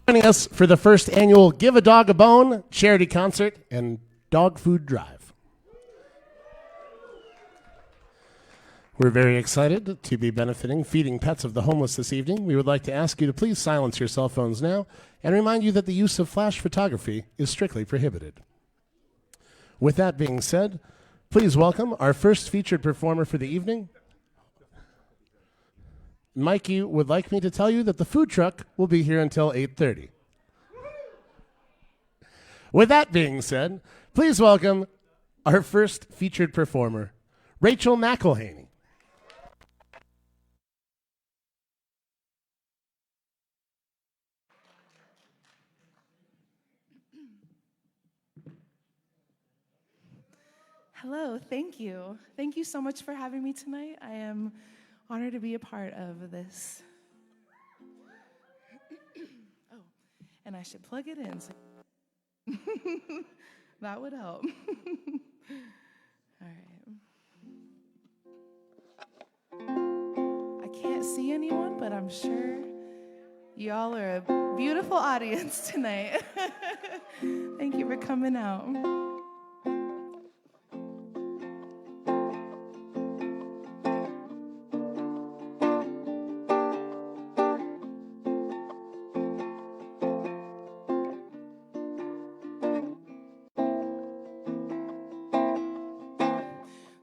Joining us for the first annual Give a Dog a Bone charity concert and dog food drive. We're very excited to be benefiting Feeding Pets of the Homeless this evening. We would like to ask you to please silence your cell phones now and remind you that the use of flash photography is strictly prohibited. With that being said, please welcome our first featured performer for the evening. Mikey would like me to tell you that the food truck will be here until 8:30. With that being said, please welcome our first featured performer, Rachael McElhiney. Hello, thank you. Thank you so much for having me tonight. I am honored to be a part of this. Oh, and I should plug it in. So that would help. All right. I can't see anyone, but I'm sure y'all are a beautiful audience tonight. Thank you for coming out.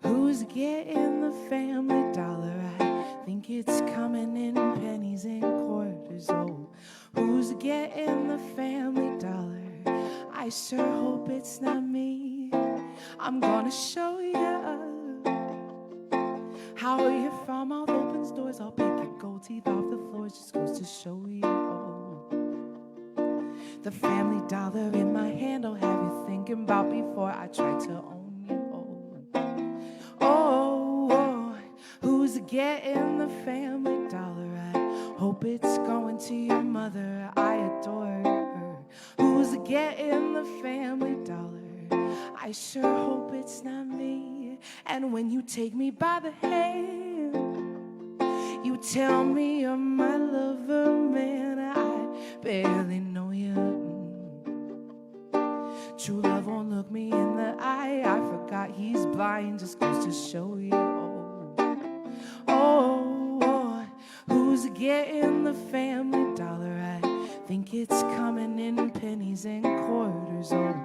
Who's getting the family dollar? I think it's coming in pennies and quarters. Oh, who's getting the family dollar? I sure hope it's not me. I'm gonna show you how you're from. I'll open doors, I'll pick your gold teeth off the floor. It just goes to show you. The family dollar in my hand, I'll have you thinking about before I try to own you. Who's getting the family dollar? I hope it's going to your mother. I adore her. Who's getting the family dollar? I sure hope it's not me. And when you take me by the hand, you tell me you're my lover, man. I barely know you. True love won't look me in the eye. I forgot he's blind, just goes to show you. Who's getting the family dollar? I think it's coming in pennies and quarters. Oh,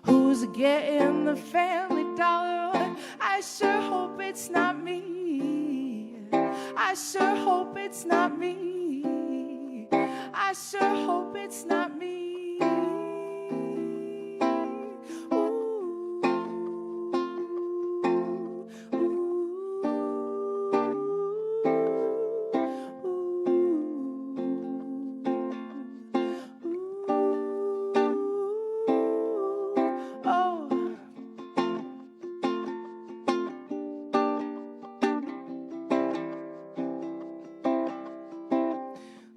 who's getting the family dollar? I sure hope it's not me. I sure hope it's not me. I sure hope it's not me.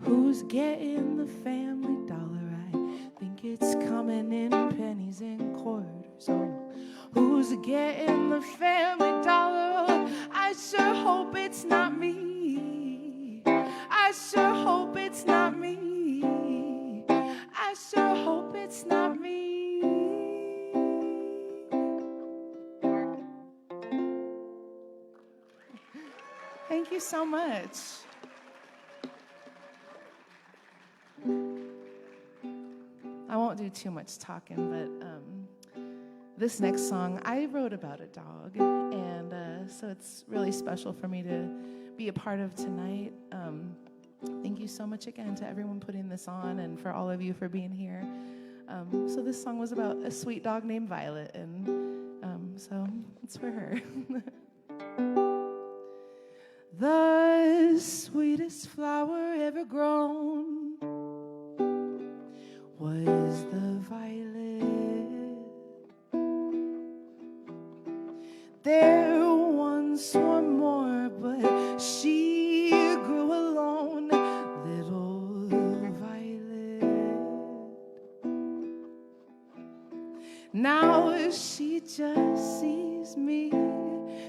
Who's getting the family dollar? I think it's coming in pennies and quarters. Oh, who's getting the family dollar? I sure hope it's not me. I sure hope it's not me. I sure hope it's not me. Thank you so much. I won't do too much talking, but this next song, I wrote about a dog, and so it's really special for me to be a part of tonight. Thank you so much again to everyone putting this on, and for all of you for being here. So this song was about a sweet dog named Violet, and so it's for her. The sweetest flower ever grown was the violet. There once were more, but she grew alone, little violet. Now she just sees me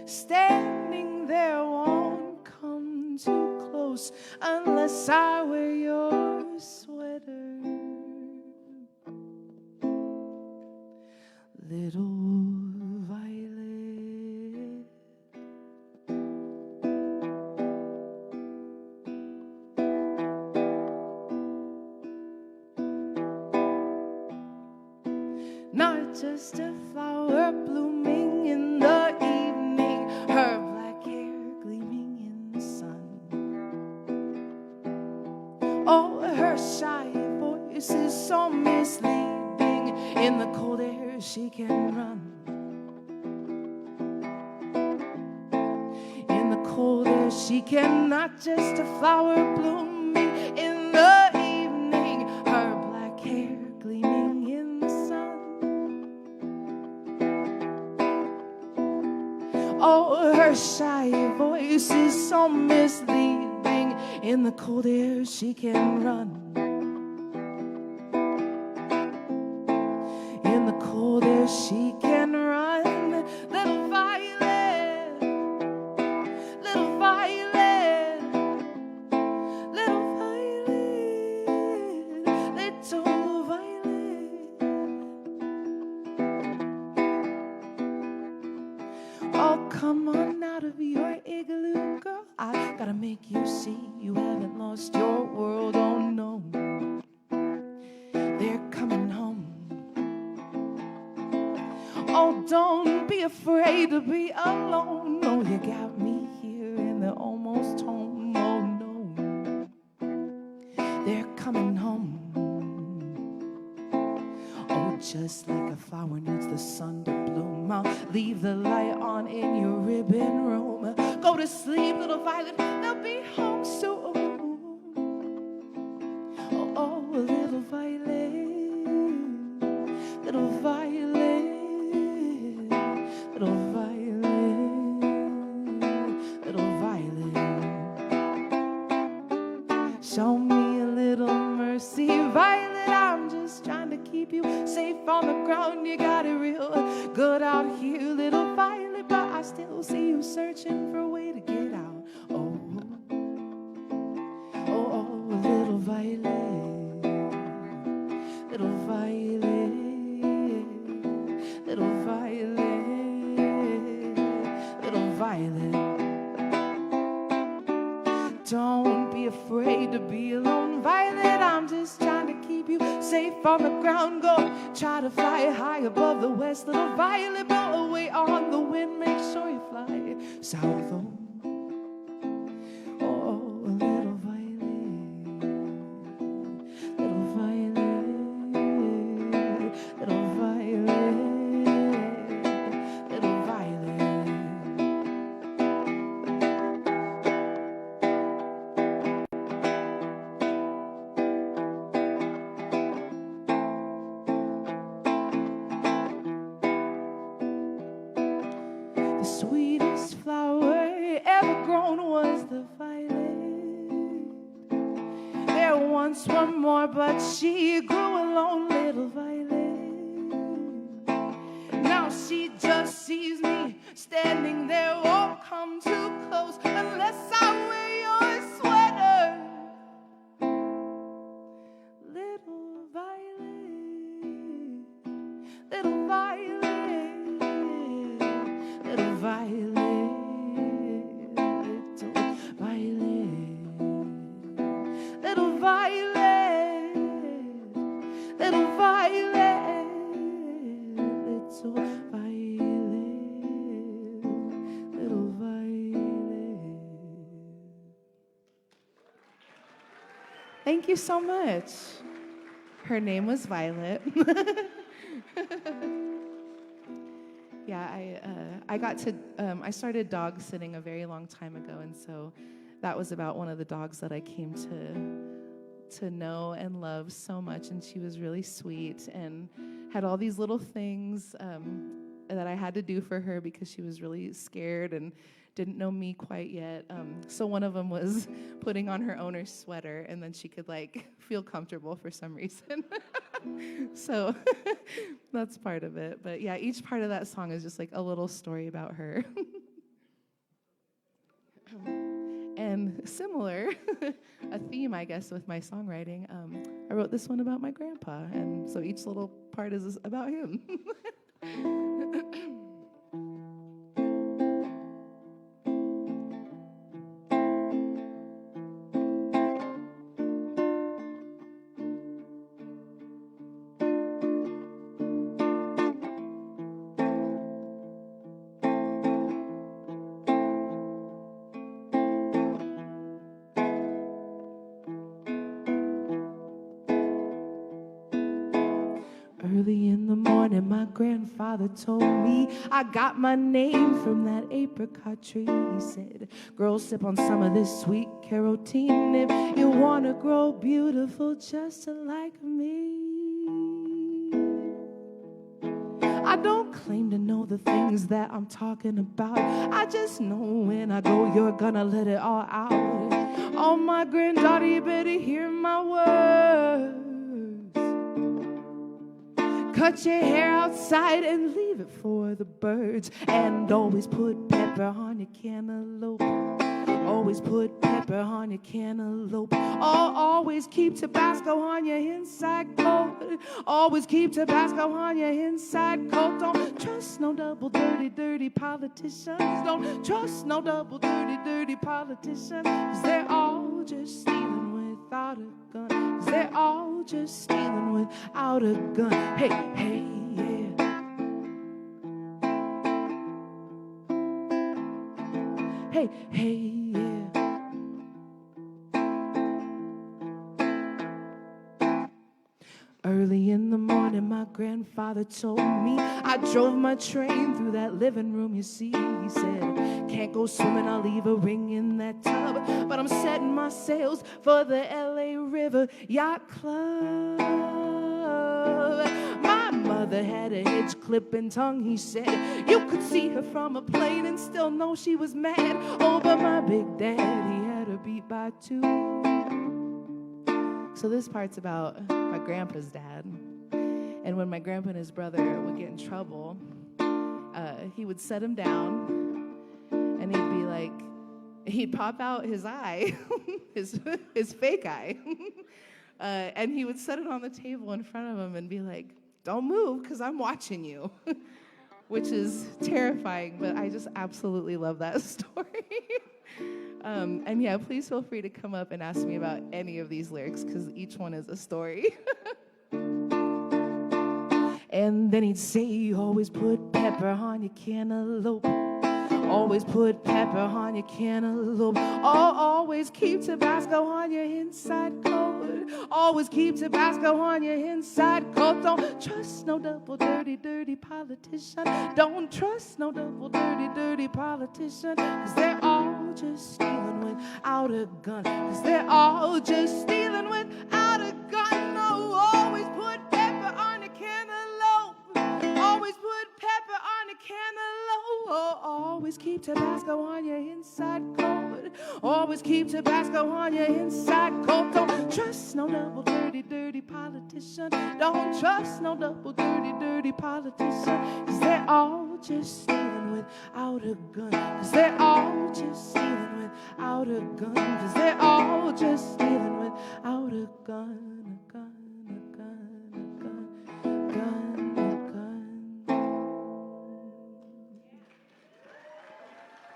standing there, won't come too close unless I wear your sweater. not just a flower blooming in the evening, her black hair gleaming in the sun. Oh, her shy voice is so misleading, in the cold air she can run. In the cold air she can, not just a flower blooming in the evening, her black hair gleaming in the sun. Oh, her shy voice is so misleading, in the cold air she can run. In the cold air she can run. Little violet, little violet, little violet, little violet. Oh, come on out of your igloo, girl. I gotta make you see you haven't lost your world. Oh no, they're coming home. Oh, don't be afraid to be alone. No, you got me here and they're almost home. Oh no, they're coming home. Oh, just like a flower needs the sun to bloom, I'll leave the light on in your ribbon room. Go to sleep, little violet, they'll be home soon. Oh, oh, little violet, little violet, little violet, little violet. Show me a little mercy, violet, I'm just trying to keep you safe on the ground. You got it real good out here, little violet, but I still see you searching for a way to get out. Oh, oh, oh, little violet, little violet, little violet, little violet. Don't be afraid to be alone, violet, I'm just trying to keep you safe on the ground. Go try to fly high above the west, little violet, blow away on the wind, make sure you fly south. Oh, oh, little violet, little violet, little violet, little violet. The sweetest flower ever grown was the violet. There once were more, but she grew alone, little violet. Now she just sees me standing there, won't come too close unless I wear your sweater. Little violet, little violet, little violet, little violet, little violet, little violet, little violet, little violet. Thank you so much. Her name was Violet. Yeah, I started dog sitting a very long time ago, and so that was about one of the dogs that I came to know and love so much, and she was really sweet and had all these little things that I had to do for her because she was really scared and didn't know me quite yet. So one of them was putting on her owner's sweater, and then she could like feel comfortable for some reason. So that's part of it. But yeah, each part of that song is just like a little story about her. And similar, a theme, I guess, with my songwriting, I wrote this one about my grandpa, and so each little part is about him. Early in the morning, my grandfather told me I got my name from that apricot tree. He said, girl, sip on some of this sweet carotene if you want to grow beautiful just like me. I don't claim to know the things that I'm talking about. I just know when I go, you're gonna let it all out. Oh, my granddaughter, you better hear my words. Cut your hair outside and leave it for the birds. And always put pepper on your cantaloupe. Always put pepper on your cantaloupe. Always keep Tabasco on your inside coat. Always keep Tabasco on your inside coat. Don't trust no double dirty politicians. Don't trust no double dirty politicians. 'Cause they're all just stealing without a gun. 'Cause they're all just stealing without a gun. Hey, hey, yeah. Hey, hey, yeah. Early in the morning, my grandfather told me I drove my train through that living room, you see. He said, can't go swimming, I'll leave a ring in that tub. But I'm setting my sails for the LA River Yacht Club. My mother had a hitch clipping tongue, he said. You could see her from a plane and still know she was mad. Oh, but my big dad, he had her beat by two. So this part's about my grandpa's dad. And when my grandpa and his brother would get in trouble, he would set him down and he'd be like, he'd pop out his eye, his fake eye, and he would set it on the table in front of him and be like, don't move because I'm watching you, which is terrifying, but I just absolutely love that story. And yeah, please feel free to come up and ask me about any of these lyrics because each one is a story. And then he'd say, always put pepper on your cantaloupe. Always put pepper on your cantaloupe. Always keep Tabasco on your inside coat. Always keep Tabasco on your inside coat. Don't trust no double dirty politician. Don't trust no double dirty politician. 'Cause they're all just stealing without a gun. 'Cause they're all just stealing without a gun. No, always put pepper on your cantaloupe. Always put pepper on your cantaloupe. Always keep Tabasco on your inside coat. Always keep Tabasco on your inside coat. Don't trust no double dirty politician. Don't trust no double dirty politician. 'Cause they're all just stealing without a gun. 'Cause they're all just stealing without a gun. 'Cause they're all just stealing without a gun. A gun, a gun, a gun, gun, a gun.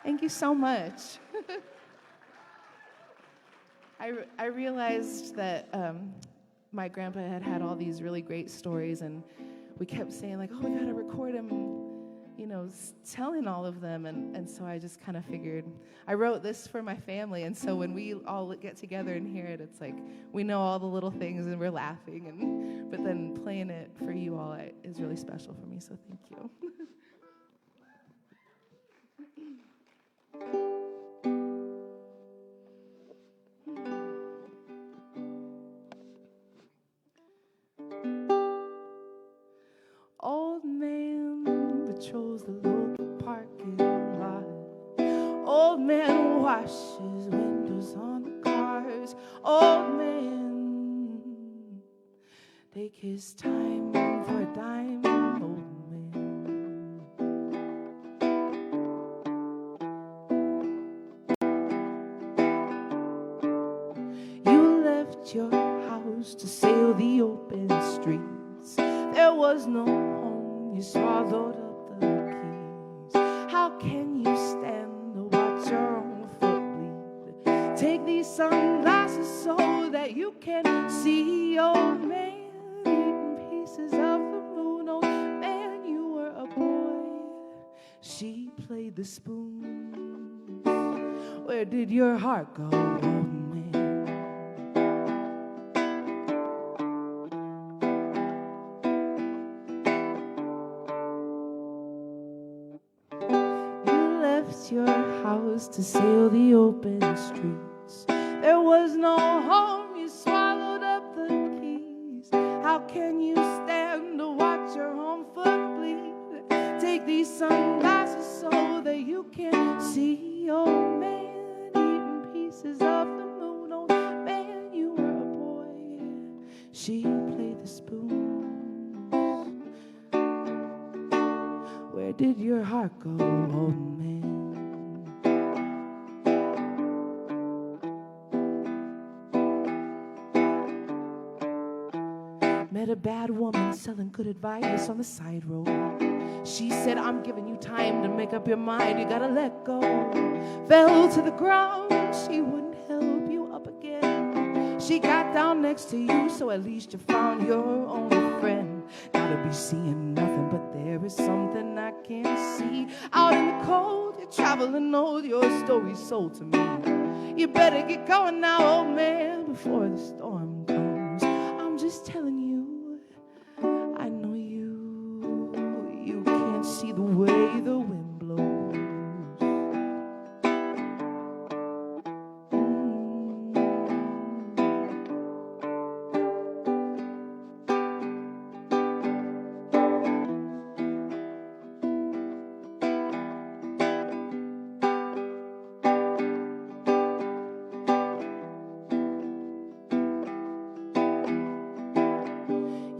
Thank you so much. I realized that my grandpa had all these really great stories, and we kept saying, like, oh, we got to record him, you know, telling all of them. And so I just kind of figured, I wrote this for my family, and so when we all get together and hear it, it's like we know all the little things and we're laughing. But then playing it for you all is really special for me, so thank you. Old man patrols the local parking lot. Old man washes windows on the cars. Old man take his time for a dime. Old man. You left your house to sail the open streets. There was no home, you swallowed up the keys. How can you stand to watch your own foot bleed? Take these sunglasses so that you can see, old man, eating pieces of the moon. Old man, you were a boy, she played the spoon. Where did your heart go, old man? house to sail the open streets. There was no home, you swallowed up the keys. How can you stand to watch your home foot bleed? Take these sunglasses so that you can see. Oh man, eating pieces of the moon. Oh man, you were a boy. She played the spoons. Where did your heart go, old man? Met a bad woman selling good advice on the side road. She said, I'm giving you time to make up your mind, you gotta let go. Fell to the ground, she wouldn't help you up again. She got down next to you, so at least you found your only friend. Gotta be seeing nothing, but there is something I can't see. Out in the cold, you're traveling old, your story's sold to me. You better get going now, old man, before the storm comes. I'm just telling you, I know you can't see the way the wind blows.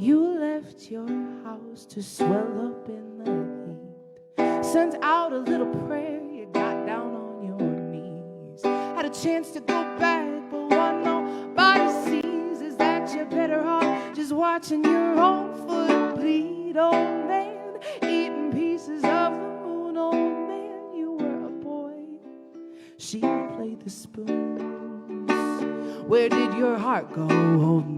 You left your house to swell up in the heat. Sent out a little prayer, you got down on your knees. Had a chance to go back, but what nobody sees is that you're better off just watching your own foot bleed. Oh man, eating pieces of the moon. Oh man, you were a boy. She played the spoons. Where did your heart go, old man?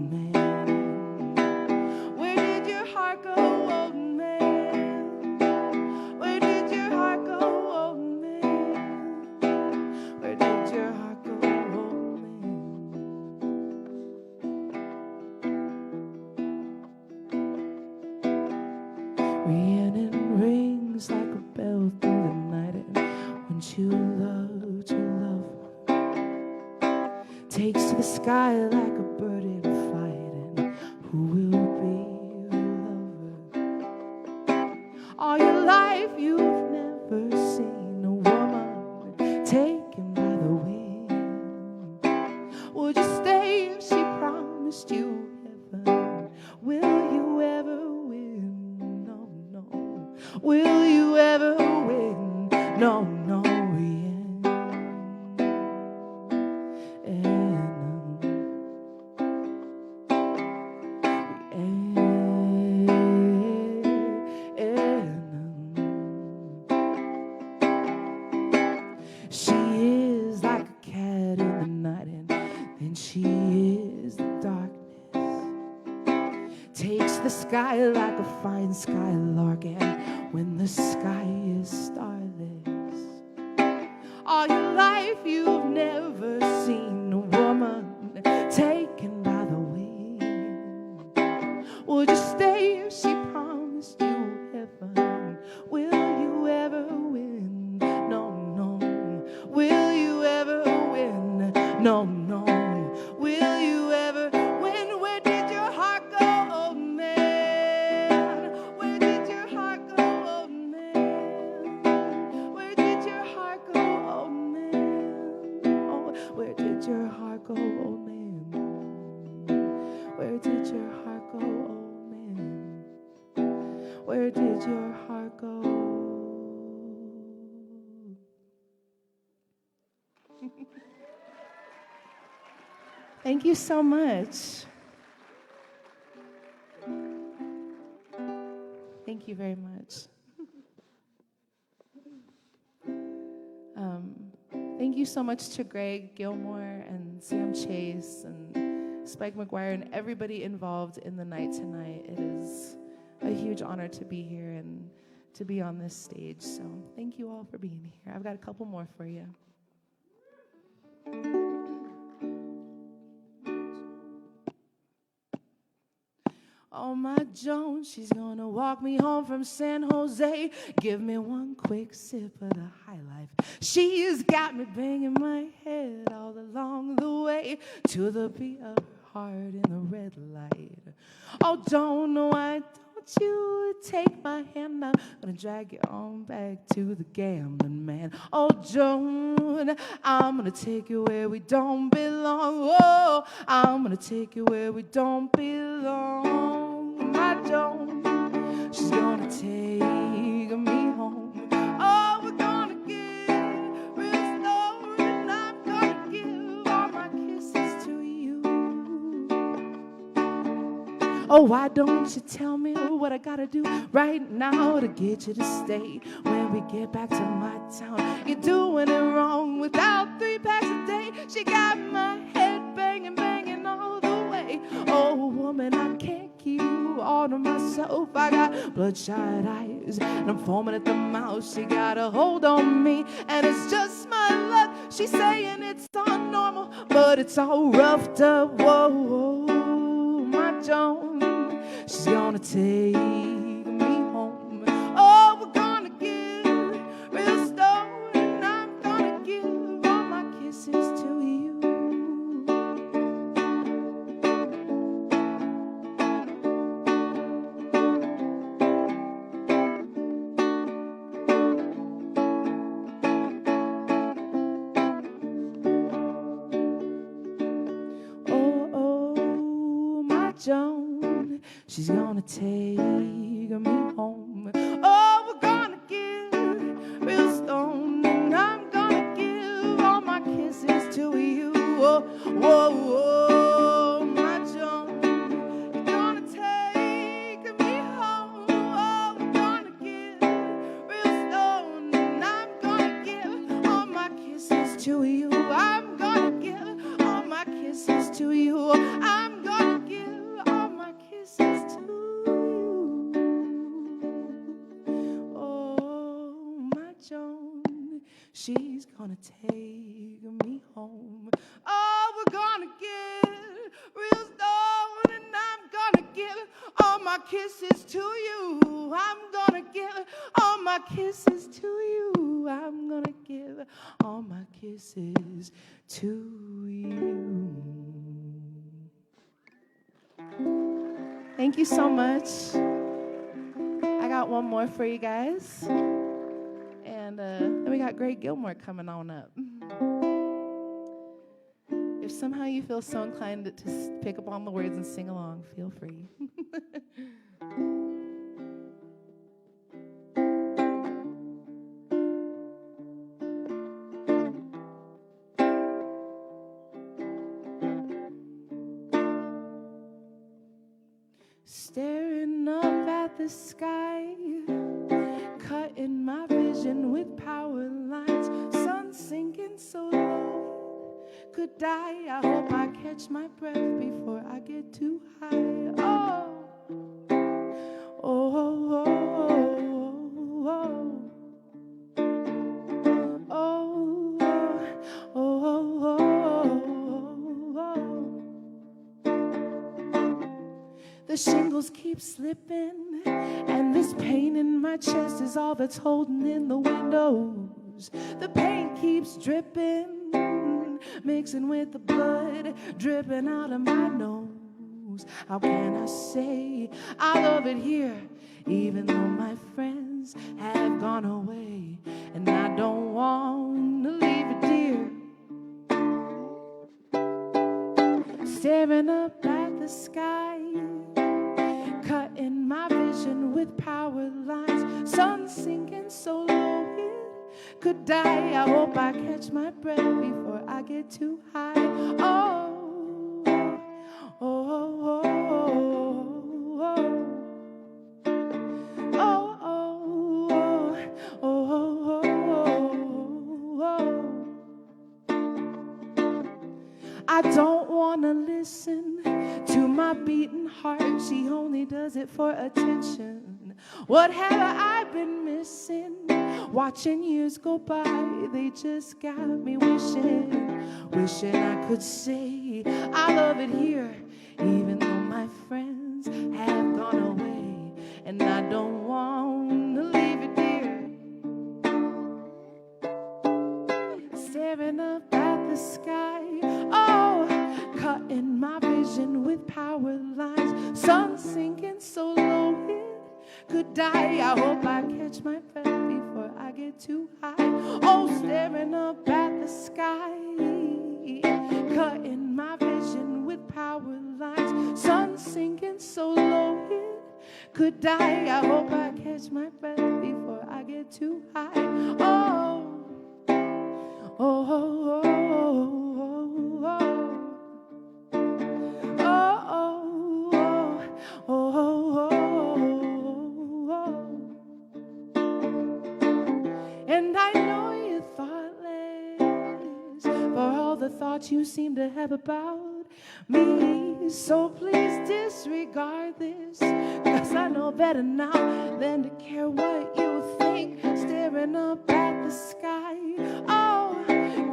Rhiannon rings like a bell through the night, and when you love to love her, takes to the sky like a bird in flight. And who will be your lover? All your life you've never seen a woman taken by the wind. Would you stay if she promised you heaven? Will you ever win? Will you ever win? No, no, She is like a cat in the night, and then she is the darkness. Takes the sky like a fine skylark, and when the sky is starless, all your life you've never seen a woman taken by the wind. Would you stay if she promised you heaven? Will you ever win? No, no. Will you ever win? No, no. Will you ever win? Where did your heart go, old man? Where did your heart go, old man? Where did your heart go, old man? Oh, where did your heart go, old man? Where did your heart go, old man? Where did your heart go? Thank you so much. Thank you very much. Thank you so much to Greg Gilmore and Sam Chase and Spike McGuire and everybody involved in the night tonight. It is a huge honor to be here and to be on this stage. So thank you all for being here. I've got a couple more for you. Oh, my Joan, she's gonna walk me home from San Jose. Give me one quick sip of the high life. She's got me banging my head all along the way to the beat of her heart in the red light. Oh, don't know why don't you take my hand now? Gonna drag you on back to the gambling man. Oh, Joan, I'm gonna take you where we don't belong. Oh, I'm gonna take you where we don't belong. My Joan, she's gonna take me home. Oh, we're gonna get real slow, and I'm gonna give all my kisses to you. Oh, why don't you tell me what I gotta do right now to get you to stay when we get back to my town? You're doing it wrong without 3 packs a day. She got my head banging, banging all the way. Oh, woman, I can't keep you all to myself. I got bloodshot eyes and I'm foaming at the mouth. She got a hold on me and it's just my luck. She's saying it's all normal, but it's all roughed up. Whoa, whoa, my Joan, she's gonna take me home. Oh, we're gonna get real stoned, and I'm gonna give all my kisses to you. Oh, oh, my Joan, she's gonna take me home. Oh, we're gonna get real stoned, and I'm gonna give all my kisses to you. Whoa, whoa, whoa, my Joan, you're gonna take me home. Oh, we're gonna get real stoned, and I'm gonna give all my kisses to you. I'm gonna give all my kisses to you. I'm gonna give all my kisses to you. Oh, my Joan, she's gonna take me home. Oh, we're gonna get real stoned, and I'm gonna give all my kisses to you. I'm gonna give all my kisses to you. I'm gonna give all my kisses to you. Thank you so much. I got one more for you guys. And then we got great Gilmore coming on up. If somehow you feel so inclined to pick up on the words and sing along, feel free. Staring up at the sky, cutting my vision with power lines. Sun sinking so low, could die. I hope I catch my breath before I get too high. Oh, oh, oh, oh, oh. Oh, oh, oh, oh, oh. The shingles keep slipping, and this pain in my chest is all that's holding in the windows. The paint keeps dripping, mixing with the blood dripping out of my nose. How can I say I love it here, even though my friends have gone away, and I don't want to leave it, dear. Staring up at the sky, cutting my vision with power lines. Sun sinking so low, it could die. I hope I catch my breath before I get too high. Oh, oh, oh, oh, oh. I don't want to listen to my beating heart. She only does it for attention. What have I been missing? Watching years go by, they just got me wishing I could say I love it here, even though my friends have could die. I hope I catch my breath before I get too high. Oh, staring up at the sky, cutting my vision with power lines. Sun sinking so low it could die. I hope I catch my breath before I get too high. Oh, oh, oh, oh, oh, oh. And I know you're thoughtless for all the thoughts you seem to have about me. So please disregard this, 'cause I know better now than to care what you think. Staring up at the sky, oh,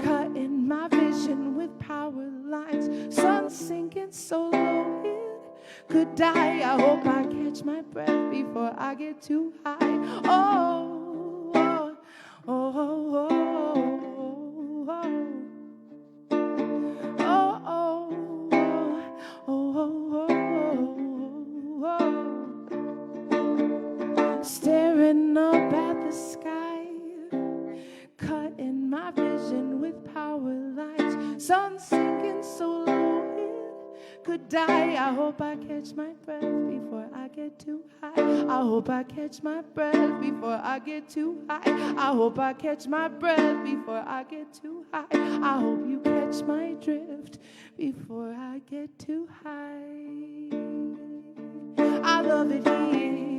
cutting my vision with power lines. Sun sinking so low it could die. I hope I catch my breath before I get too high. Oh, oh, oh, oh, oh, oh, oh, oh, oh. Staring up at the sky, cutting my vision with power lines. Sun sinking so low it could die. I hope I catch my breath before I get too high. I hope I catch my breath before I get too high. I hope I catch my breath before I get too high. I hope you catch my drift before I get too high. I love it here.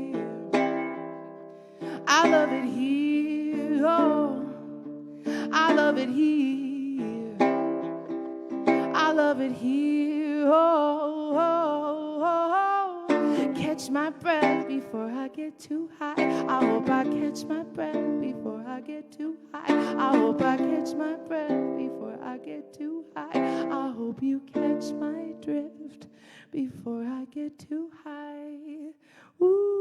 I love it here. Oh, I love it here. I love it here. Oh, oh, oh, oh. Catch my breath before I get too high. I hope I catch my breath before I get too high. I hope I catch my breath before I get too high. I hope you catch my drift before I get too high. Ooh.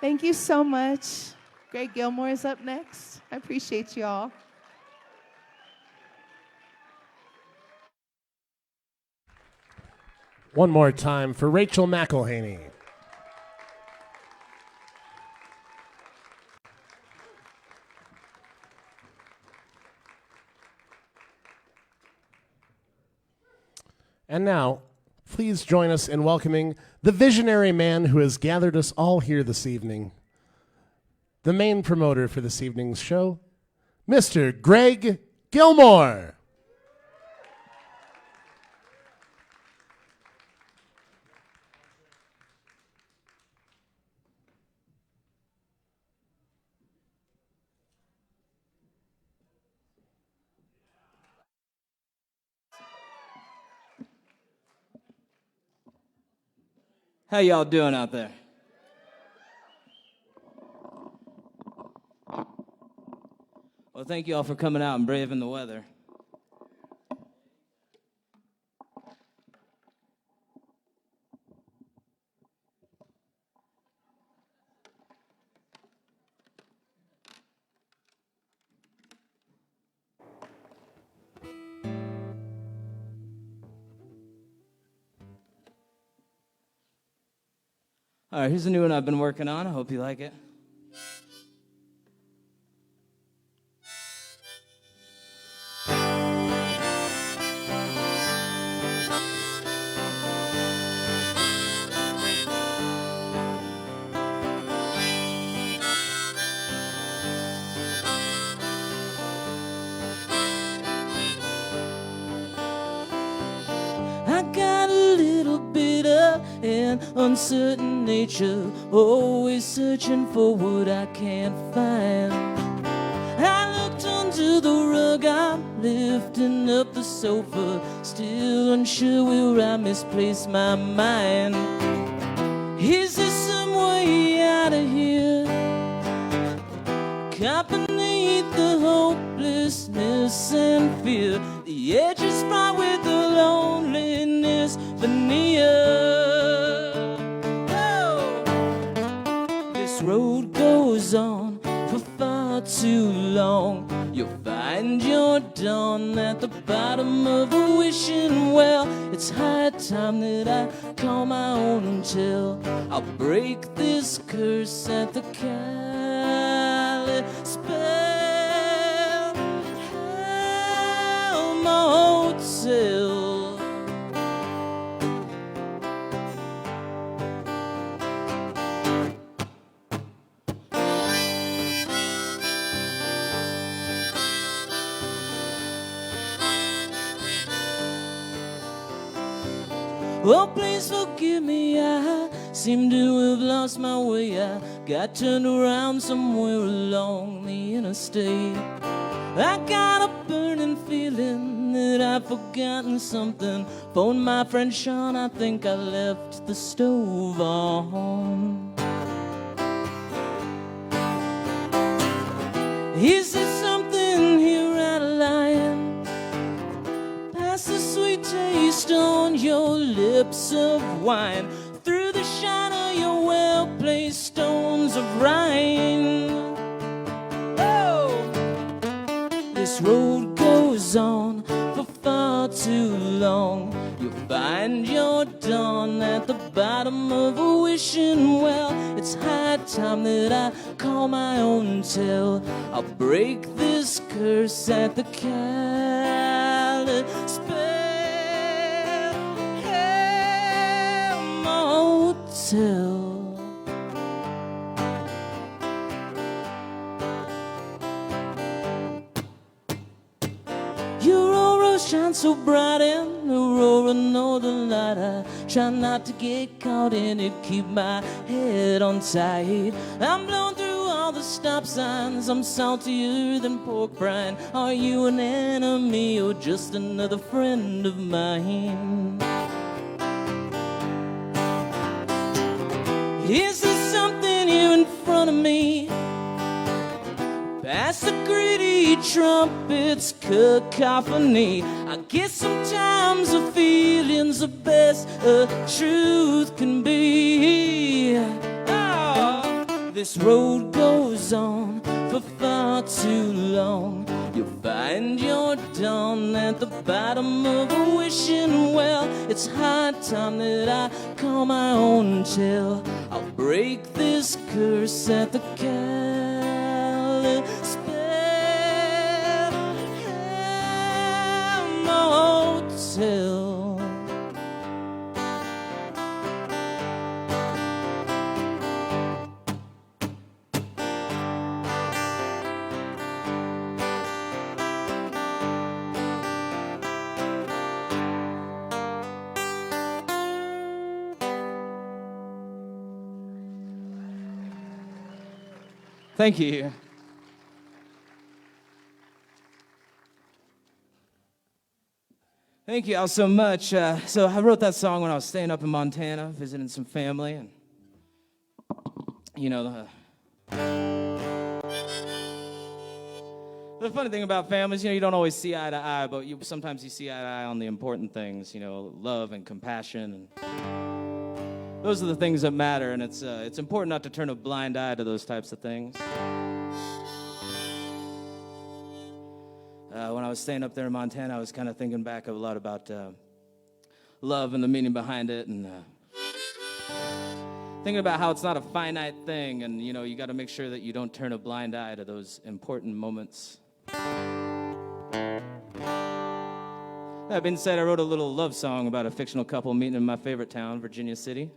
Thank you so much. Greg Gilmore is up next. I appreciate you all. One more time for Rachael McElhiney. And now, please join us in welcoming the visionary man who has gathered us all here this evening, the main promoter for this evening's show, Mr. Greg Gilmore. How y'all doing out there? Well, thank you all for coming out and braving the weather. All right, here's a new one I've been working on. I hope you like it. I got a little bit of an uncertain nature, always searching for what I can't find. I looked under the rug, I'm lifting up the sofa, still unsure where I misplaced my mind. Is there some way out of here? Caught beneath the hopelessness and fear, the edge is fraught with the loneliness veneer. Oh! This road goes on for far too long. You'll find find your dawn at the bottom of a wishing well. It's high time that I call my own until I'll break this curse at the Kalispell Motel. Oh, please forgive me, I seem to have lost my way. I got turned around somewhere along the interstate. I got a burning feeling that I've forgotten something. Phoned my friend Sean, I think I left the stove on. Is there something here out of lying? Past the sweet taste on your lips of wine, through the shine of your well-placed stones of Rhine. Oh! This road goes on for far too long. You'll find your dawn at the bottom of a wishing well. It's high time that I call my own till I'll break this curse at the Kalispell Motel. Your aura shines so bright in the roaring northern light. I try not to get caught in it, keep my head on tight. I'm blown through all the stop signs, I'm saltier than pork brine. Are you an enemy or just another friend of mine? Is there something here in front of me? Past the gritty trumpet's cacophony, I guess sometimes the feeling's the best a truth can be. Oh, this road goes on for far too long. You'll find your dawn at the bottom of a wishing well. It's high time that I call my own till I'll break this curse at the Motel. Thank you. Thank you all so much. So I wrote that song when I was staying up in Montana, visiting some family, and you know, the funny thing about families, you know, you don't always see eye to eye, but sometimes you see eye to eye on the important things, you know, love and compassion, and those are the things that matter. And it's important not to turn a blind eye to those types of things. When I was staying up there in Montana, I was kind of thinking back a lot about love and the meaning behind it, and thinking about how it's not a finite thing, and you know, you got to make sure that you don't turn a blind eye to those important moments. That being said, I wrote a little love song about a fictional couple meeting in my favorite town, Virginia City.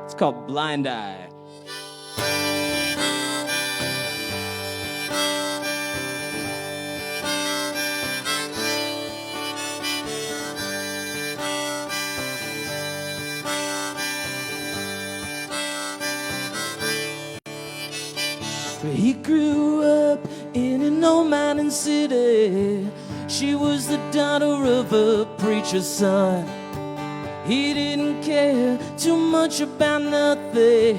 It's called Blind Eye. He grew up in an old mining city. She was the daughter of a preacher's son. He didn't care too much about nothing.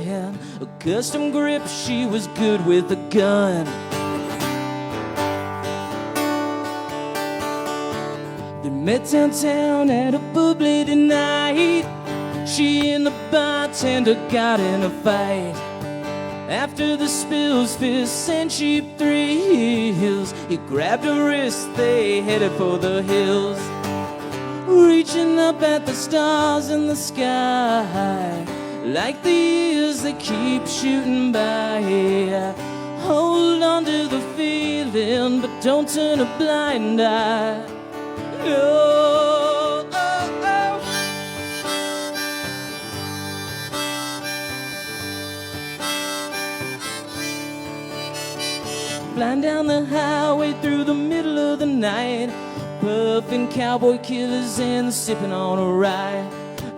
A custom grip, she was good with a gun. They met downtown at a pub late at night. She and the bartender got in a fight. After the spills, fists and cheap thrills, he grabbed her wrist, they headed for the hills. Reaching up at the stars in the sky, like the years that keep shooting by. Hold on to the feeling, but don't turn a blind eye. No. Flying down the highway through the middle of the night, puffing cowboy killers and sipping on a rye.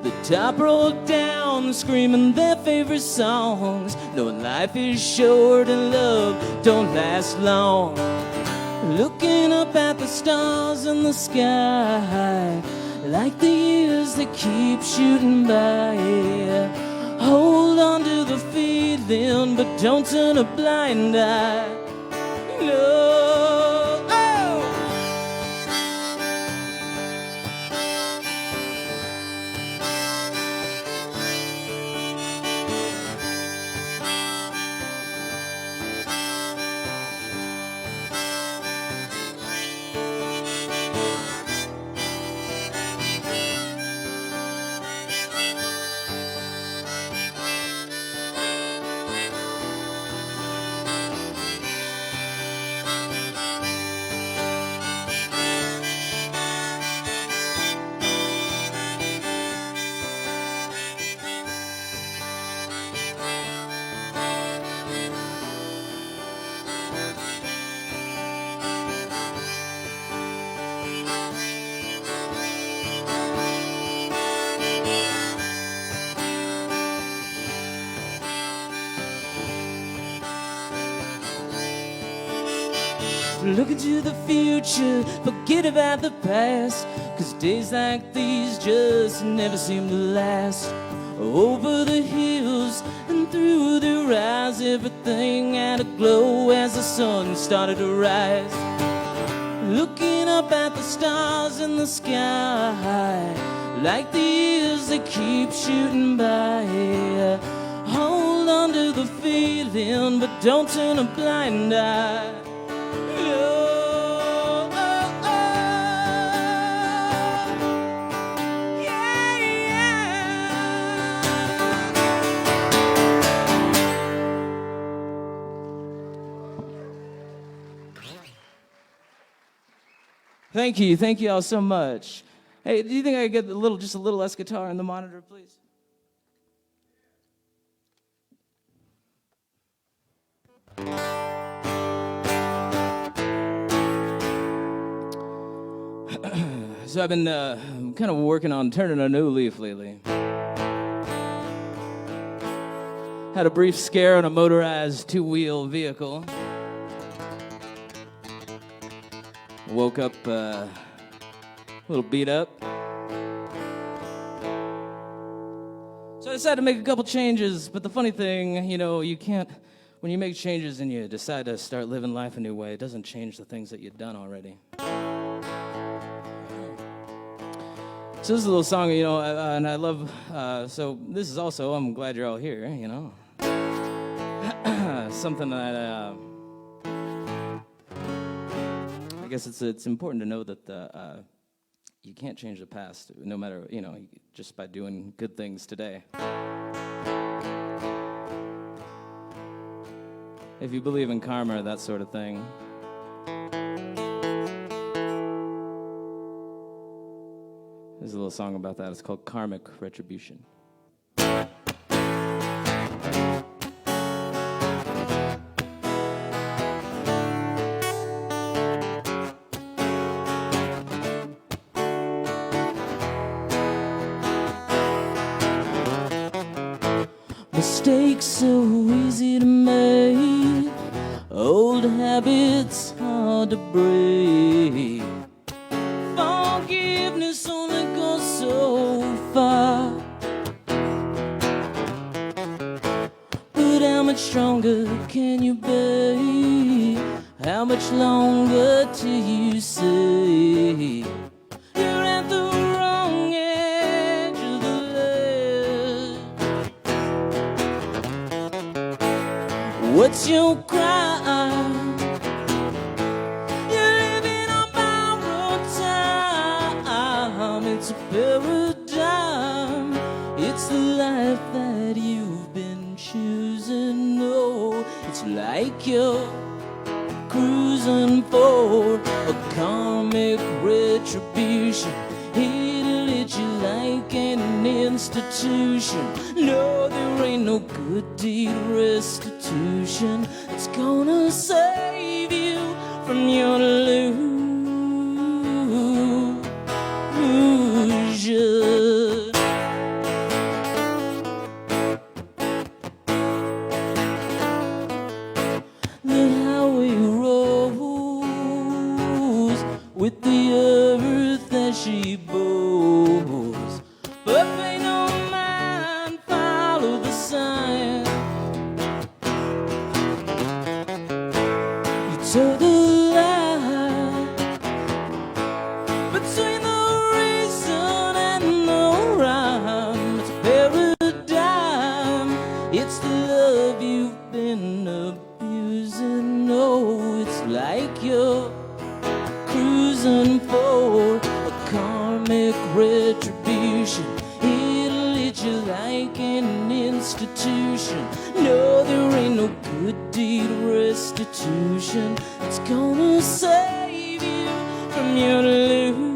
The top rolled down, screaming their favorite songs, knowing life is short and love don't last long. Looking up at the stars in the sky, like the years that keep shooting by. Hold on to the feeling, but don't turn a blind eye. No. Look into the future, forget about the past, 'cause days like these just never seem to last. Over the hills and through their eyes, everything had a glow as the sun started to rise. Looking up at the stars in the sky, like the years that keep shooting by. Hold on to the feeling, but don't turn a blind eye. Thank you all so much. Hey, do you think I could get just a little less guitar in the monitor, please? So I've been kind of working on turning a new leaf lately. Had a brief scare on a motorized two-wheel vehicle. Woke up a little beat up. So I decided to make a couple changes, but the funny thing, you can't, when you make changes and you decide to start living life a new way, it doesn't change the things that you've done already. So this is a little song, and I love, so this is also, I'm glad you're all here, something that I guess it's important to know that you can't change the past, no matter, just by doing good things today. If you believe in karma or that sort of thing. There's a little song about that. It's called Karmic Retribution. Mistakes so easy to make, old habits hard to break. Forgiveness only goes so far. But how much stronger can you be? How much longer till you say you're at the wrong edge of the ledge? What's your crime? You're living on borrowed time. It's a paradigm. It's the life that you've been choosing. No, it's like you're cruising for a karmic retribution. It'll hit you like an institution. No, there ain't no good deed restitution that's gonna save you from your delusion. The highway rolls with the earth that she bows, but pay no mind, follow the sign. You told the lie between the reason and the rhyme. It's a paradigm. It's the love you've been abusing. No, it's like you're cruising for a karmic retribution. It'll hit you like an institution. No, there ain't no good deed restitution that's gonna save you from your delusion.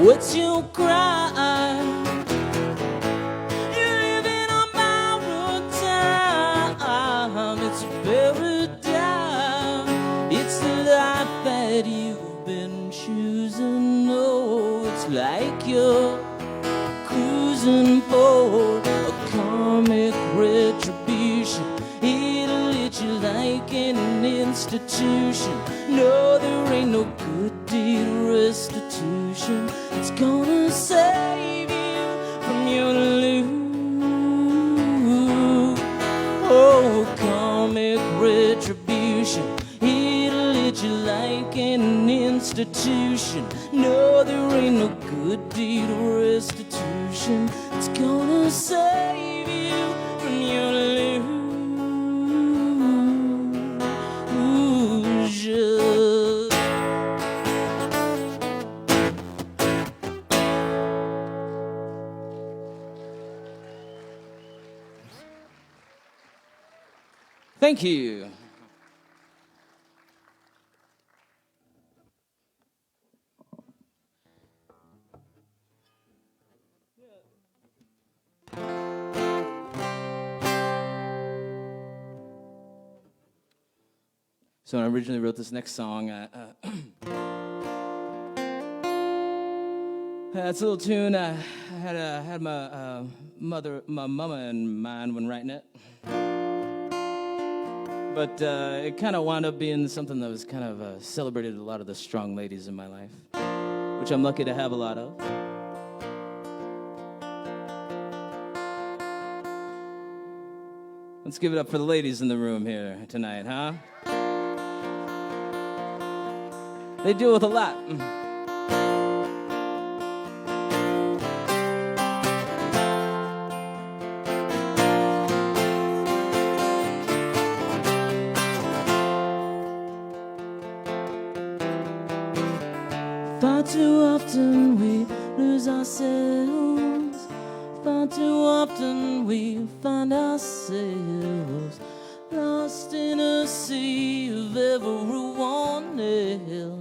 What's your crime? You're living on borrowed time. It's a paradigm. It's the life that you've been choosing. No, it's like you're cruising for a karmic retribution. It'll hit you like an institution. No, there ain't no good deed restitution. It's gonna save you from your delusion. Oh, karmic retribution. It'll hit you like an institution. No, there ain't no good deed restitution. It's gonna save you from your delusion. Thank you. So when I originally wrote this next song, it's a little tune. I had my mama in mind when writing it. But it kind of wound up being something that was kind of celebrated a lot of the strong ladies in my life, which I'm lucky to have a lot of. Let's give it up for the ladies in the room here tonight, huh? They deal with a lot. Far too often we lose ourselves. Far too often we find ourselves lost in a sea of everyone else.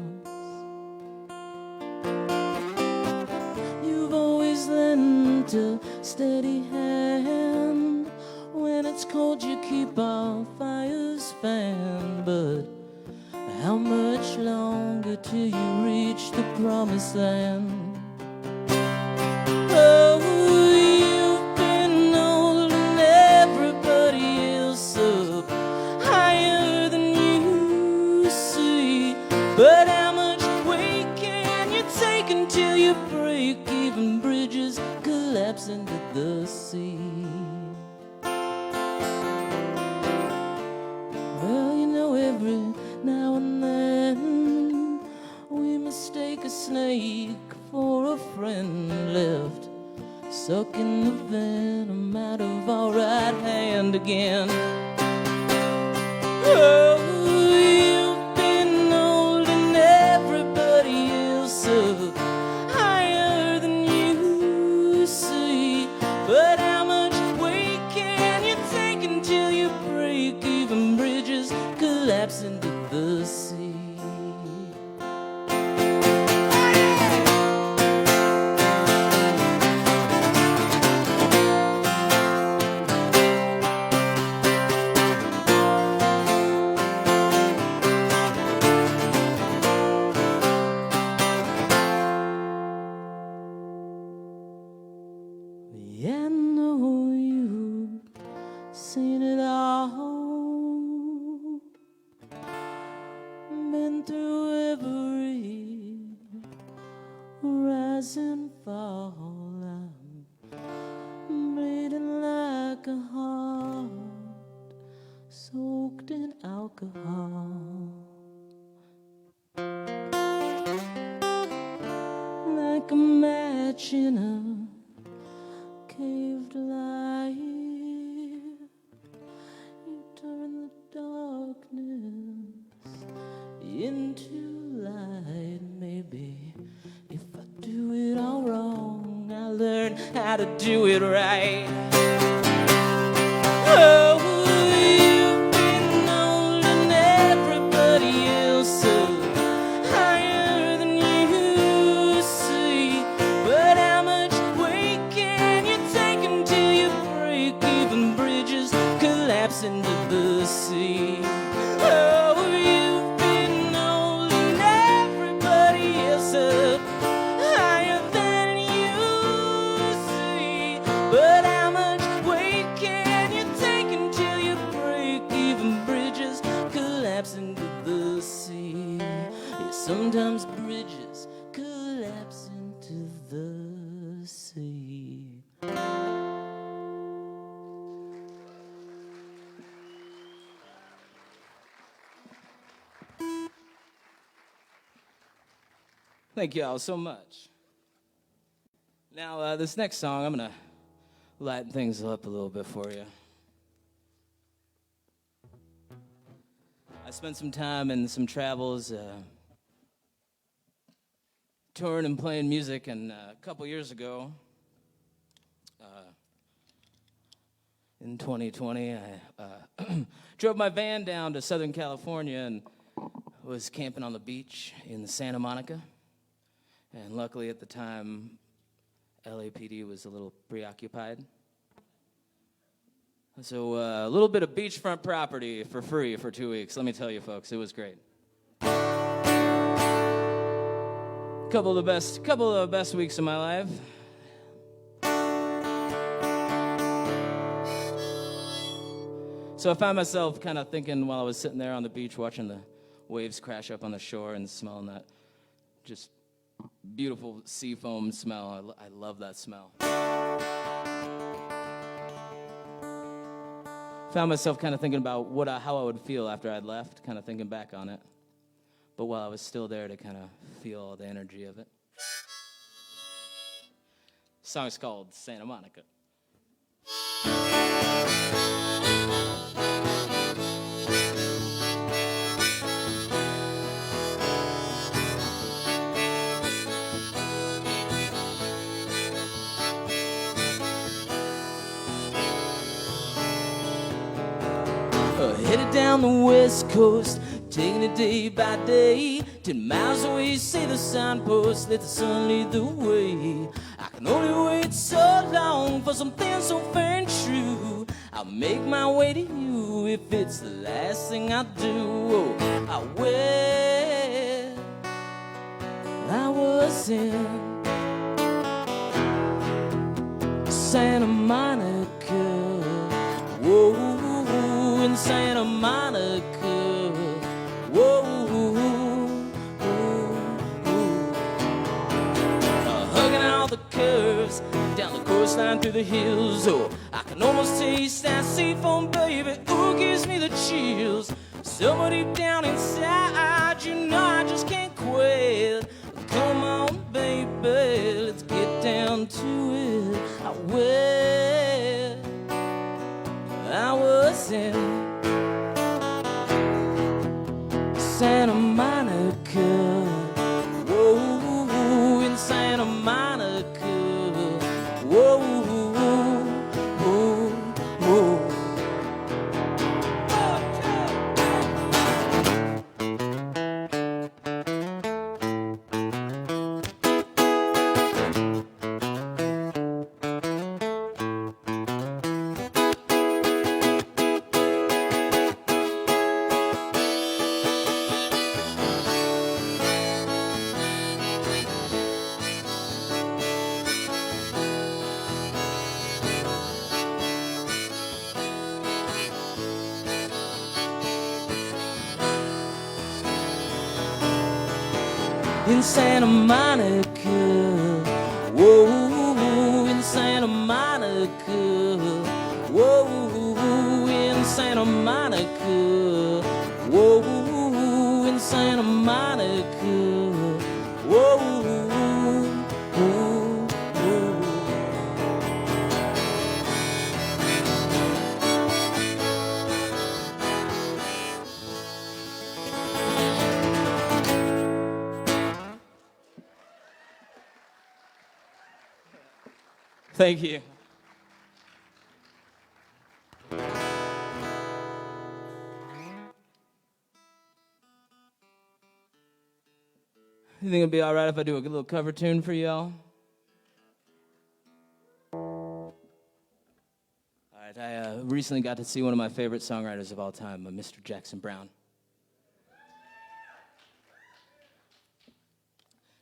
You've always lent a steady hand. When it's cold you keep our fires fanned. But how much longer till you reach the promised land? Oh, you've been holding everybody else up higher than you see. But break, even bridges collapse into the sea. Well, you know, every now and then we mistake a snake for a friend, left sucking the venom out of our right hand again. Oh, you've been holding everybody else up higher than you see. But how much weight can you take until you break? Even bridges collapse into the sea. Yeah, I know you've seen it all, been through every rise and fall. I'm bleeding like a heart soaked in alcohol, like a match in a caved light. You turn the darkness into light. Maybe if I do it all wrong, I'll learn how to do it right. Oh, you've been holding everybody else up higher than you see. But how much weight can you take until you break? Even bridges collapse into the sea. Oh, you've been holding everybody else up higher than you see. But how much weight can you take until you break? Even bridges collapse into the sea. Yeah, sometimes bridges collapse into the sea. Thank you all so much. Now, this next song, I'm going to lighten things up a little bit for you. I spent some time and some travels touring and playing music, and a couple years ago, in 2020, I drove my van down to Southern California and was camping on the beach in Santa Monica. And luckily at the time, LAPD was a little preoccupied. So a little bit of beachfront property for free for 2 weeks. Let me tell you, folks, it was great. Couple of the best weeks of my life. So I found myself kind of thinking while I was sitting there on the beach watching the waves crash up on the shore and smelling that just beautiful sea foam smell. I love that smell. Found myself kind of thinking about how I would feel after I'd left, kind of thinking back on it. But while I was still there to kind of feel all the energy of it. The song's called Santa Monica. Headed down the west coast, taking it day by day. 10 miles away, say the signpost, let the sun lead the way. I can only wait so long for something so fair and true. I'll make my way to you if it's the last thing I do. Oh, I was in Santa Monica. Whoa. In Santa Monica, whoa, the curves, down the coastline through the hills. Oh, I can almost taste that seafoam, baby. Ooh, gives me the chills. Somewhere deep down inside, you know I just can't quit. Come on, baby, let's get down to it. I was in Santa Monica. Whoa, in Santa Monica. Whoa, whoa, whoa. In Santa Monica, whoa, in Santa Monica, whoa, in Santa Monica, whoa, in Santa Monica, whoa, whoa, whoa. Thank you. You think it'd be all right if I do a little cover tune for y'all? All right, I recently got to see one of my favorite songwriters of all time, Mr. Jackson Browne.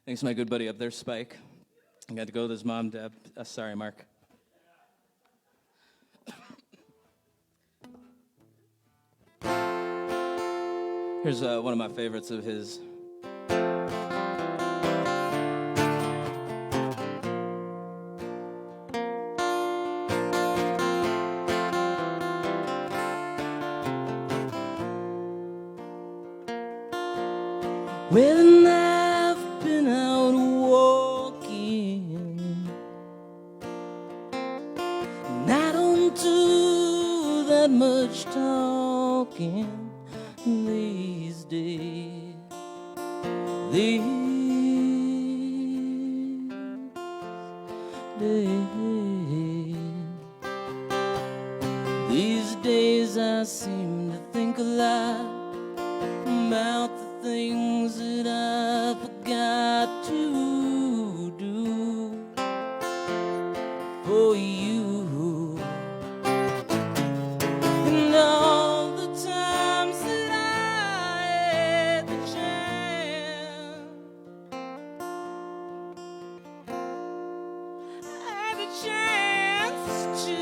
Thanks to my good buddy up there, Spike. I got to go with his mom, Deb. Sorry, Mark. Here's one of my favorites of his. Well, I've been out walking, and I don't do that much talking these days. These days I seem to think a lot about the things that I forgot to do for you, and all the times that I had the chance, to.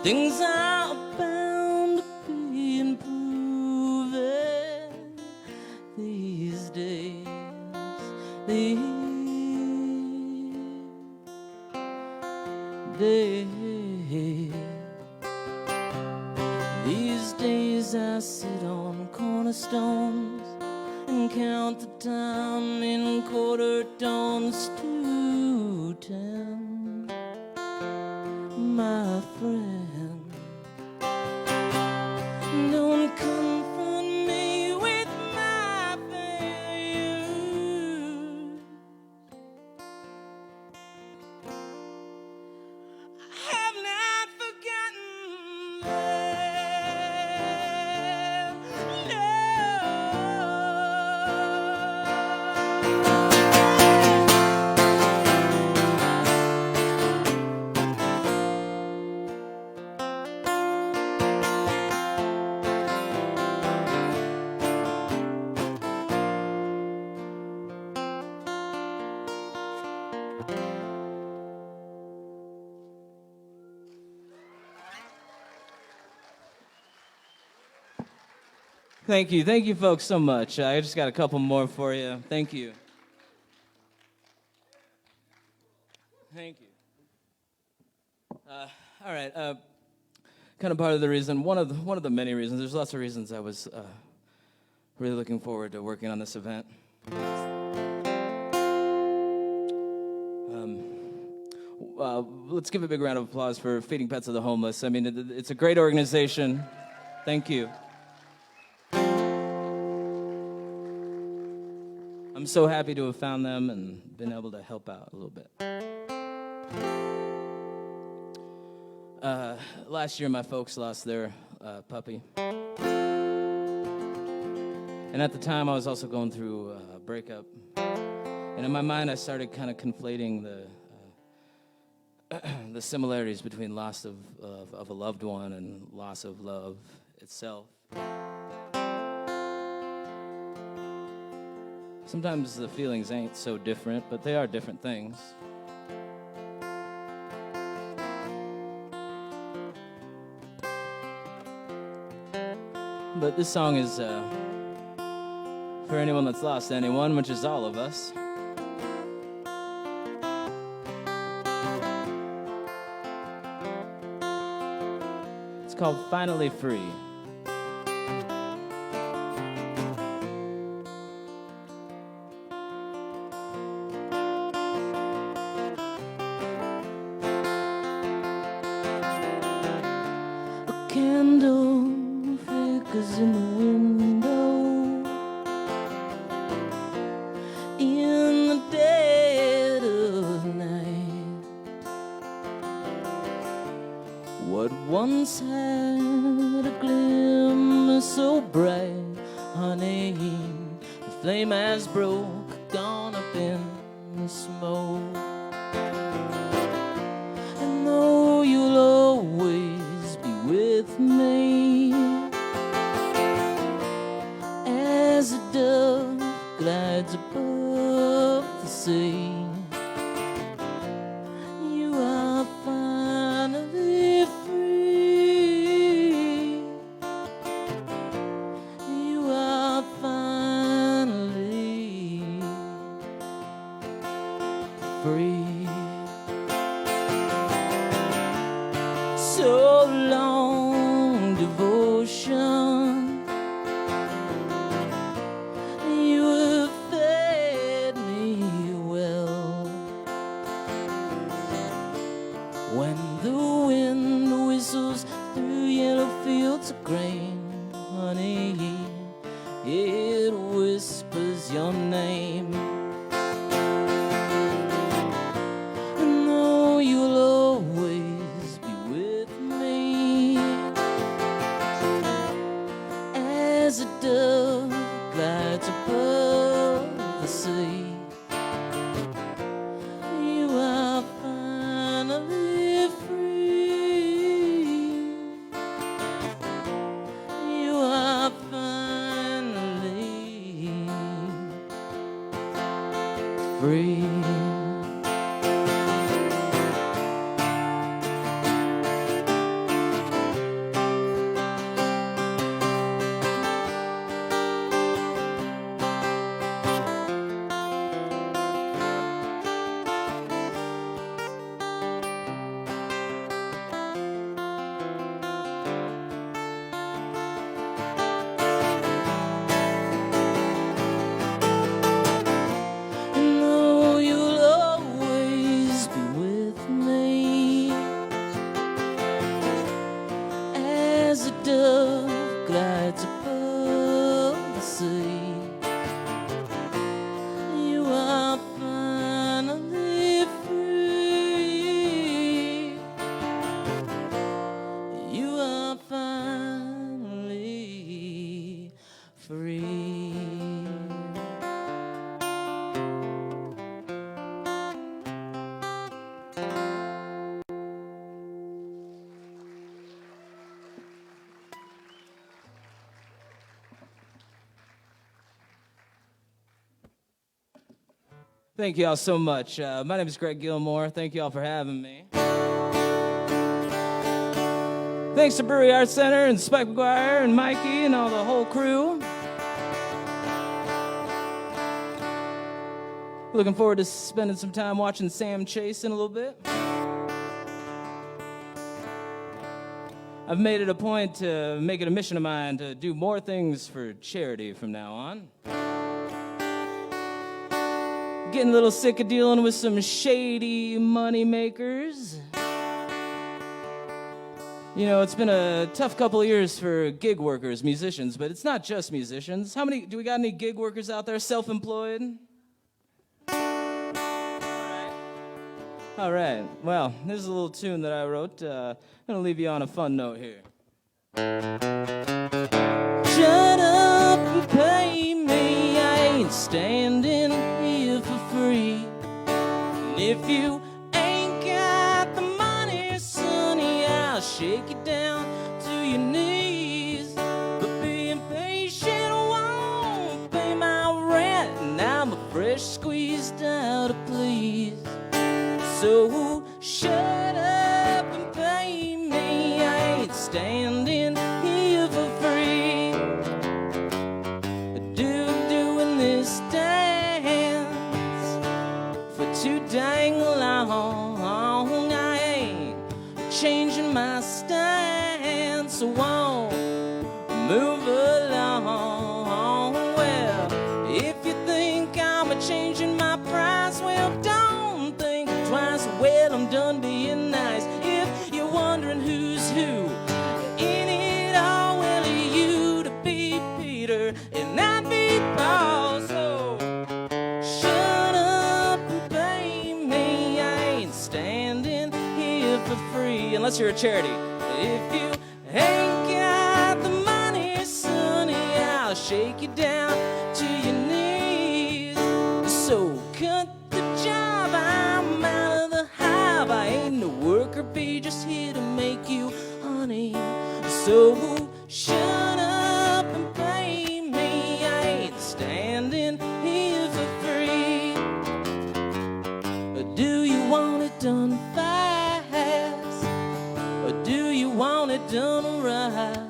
Things are bound to be improving these days. These days I sit on cornerstones and count the time in quarter tones to 10, my friend. Don't confront me with my failures. I have not forgotten them. No. Thank you folks so much. I just got a couple more for you. Thank you. Thank you. All right. Kind of part of the reason, one of the many reasons. There's lots of reasons I was really looking forward to working on this event. Let's give a big round of applause for Feeding Pets of the Homeless. I mean, it's a great organization. Thank you. I'm so happy to have found them and been able to help out a little bit. Last year, my folks lost their puppy. And at the time, I was also going through a breakup. And in my mind, I started kind of conflating the similarities between loss of a loved one and loss of love itself. Sometimes the feelings ain't so different, but they are different things. But this song is for anyone that's lost anyone, which is all of us. It's called Finally Free. Candle flickers in the window in the dead of night. What once had a glimmer so bright, honey, the flame has broke, gone up in the smoke. And though you'll always with me, as a dove glides above the sea, you are finally free. You are finally free. So long, devotion, you have fed me well. When the wind whistles through yellow fields of grain, honey, it whispers your name. And though you'll always be with me, as a dove glides above the sea, you are finally free. You are finally Thank you all so much. My name is Greg Gilmore. Thank you all for having me. Thanks to Brewery Arts Center and Spike McGuire and Mikey and all the whole crew. Looking forward to spending some time watching Sam Chase in a little bit. I've made it a point to make it a mission of mine to do more things for charity from now on. Getting a little sick of dealing with some shady money makers. You know, it's been a tough couple of years for gig workers, musicians, but it's not just musicians. Do we got any gig workers out there, self-employed? All right, well, this is a little tune that I wrote. I'm gonna leave you on a fun note here. Shut up and pay me, I ain't standing here for free. And if you ain't got the money, sonny, I'll shake you down to your knees. But being patient won't pay my rent, and I'm a fresh squeezed out of please. So shut up and pay me, I ain't standing here for free. Doing this dance for too dang long. I ain't changing my stance, so won't move along. Well, if you think I'm changing my price, well, don't think twice. Well, I'm done being nice. If you're wondering who's who in it all, well, you to be Peter and I'd be Paul. So shut up and pay me, I ain't standing here for free. Unless you're a charity. If you ain't got the money, sonny, I'll shake you down to your knees. So cut the job, I'm out of the hive. I ain't no worker bee, just here to make you honey. So shut up and pay me, I ain't standing here for free. Do you want it done fast, or do you want it done right?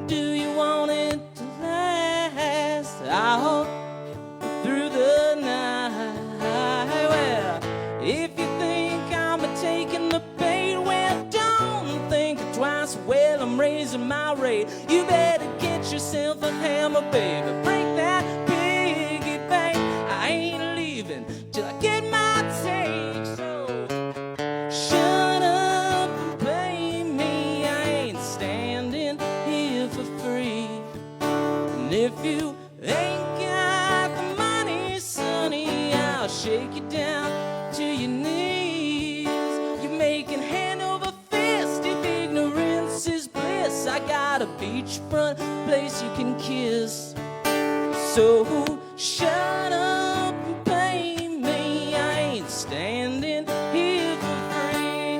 Do you want it to last all through the night? Well, if you think I'm taking the bait, well, don't think twice. Well, I'm raising my rate. You better get yourself a hammer, baby. Break that piggy bank. I ain't leaving till I get my take. So shut up and pay me, I ain't standing here for free. And if you ain't got the money, sonny, I'll shake you down to your knees. You're making hand over fist if ignorance is bliss. I got a beachfront place you can kiss. So shut up and pay me, I ain't standing here for free.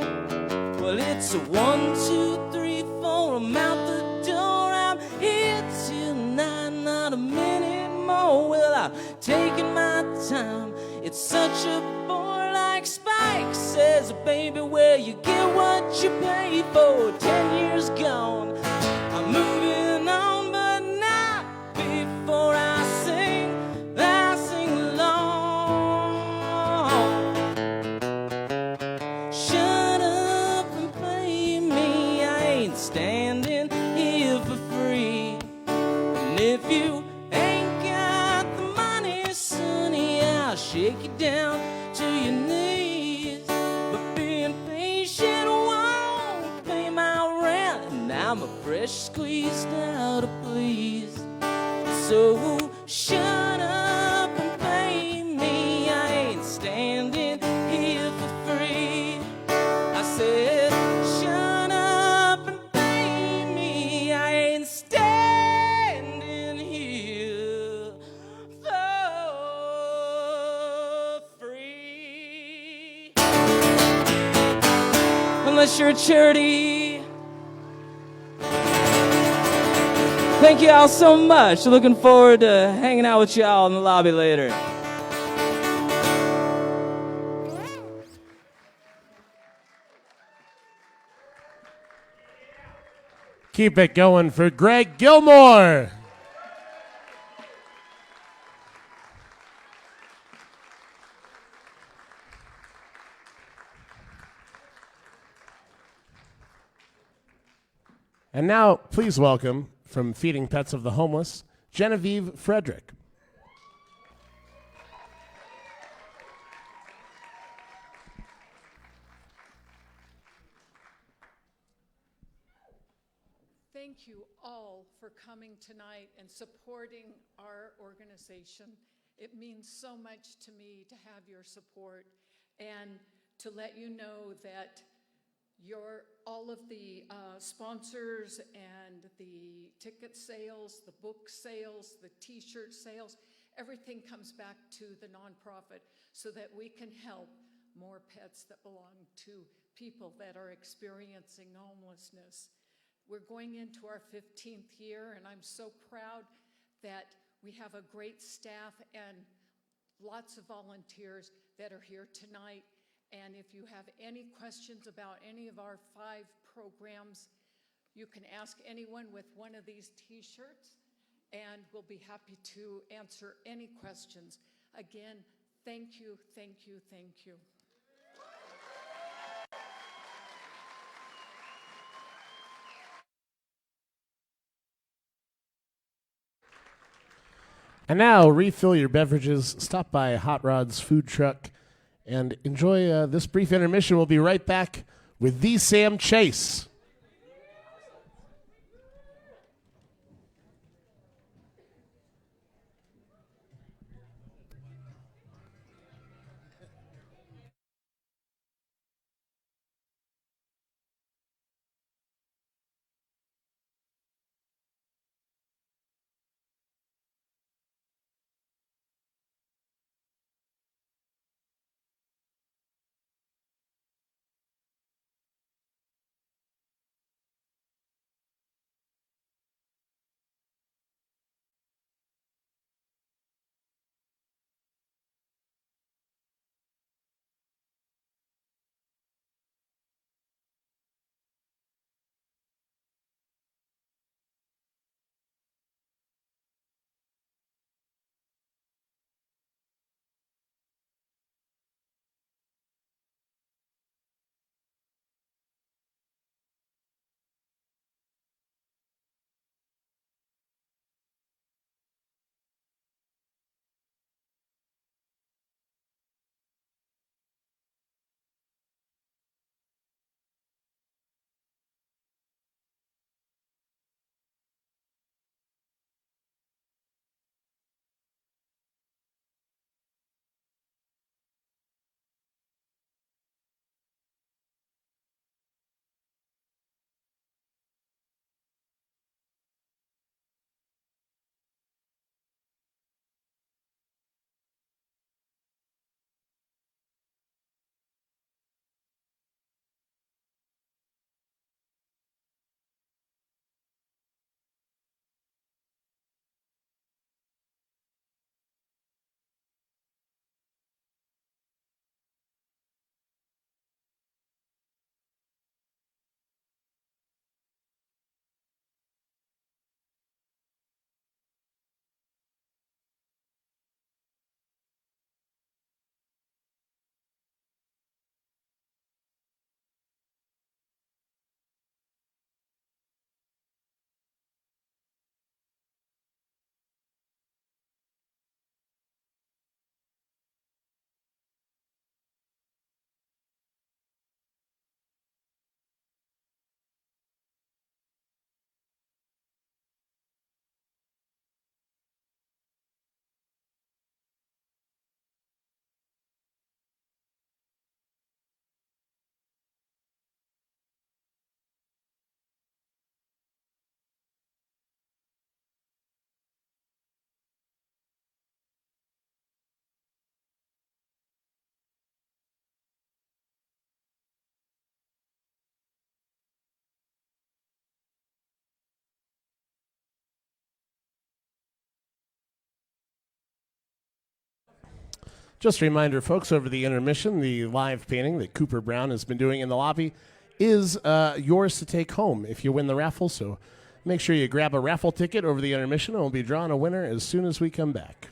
Well, it's a 1, 2, 3, 4, I'm out the door. I'm here till 9, not a minute more. Well, I'm taking my time. It's such a bore, like Spike says, baby, where you get what you pay for. 10 years gone, I'm moving on, but not before I sing along. Shut up and pay me, I ain't standing here for free. And if you ain't got the money, sonny, I'll shake you down to your knees. But being patient won't pay my rent, and I'm a fresh squeezed out of please. So shut up and pay me, I ain't standing here for free. I said shut up and pay me, I ain't standing here for free. Unless you're a charity. Thank you all so much. Looking forward to hanging out with y'all in the lobby later. Keep it going for Greg Gilmore. And now, please welcome, from Feeding Pets of the Homeless, Genevieve Frederick. Thank you all for coming tonight and supporting our organization. It means so much to me to have your support and to let you know that all of the sponsors and the ticket sales, the book sales, the t-shirt sales, everything comes back to the nonprofit so that we can help more pets that belong to people that are experiencing homelessness. We're going into our 15th year, and I'm so proud that we have a great staff and lots of volunteers that are here tonight. And if you have any questions about any of our 5 programs, you can ask anyone with one of these t-shirts, and we'll be happy to answer any questions. Again, thank you, thank you, thank you. And now, refill your beverages, stop by Hot Rod's food truck, and enjoy this brief intermission. We'll be right back with the Sam Chase. Just a reminder, folks, over the intermission, the live painting that Cooper Brown has been doing in the lobby is yours to take home if you win the raffle. So make sure you grab a raffle ticket over the intermission, and we'll be drawing a winner as soon as we come back.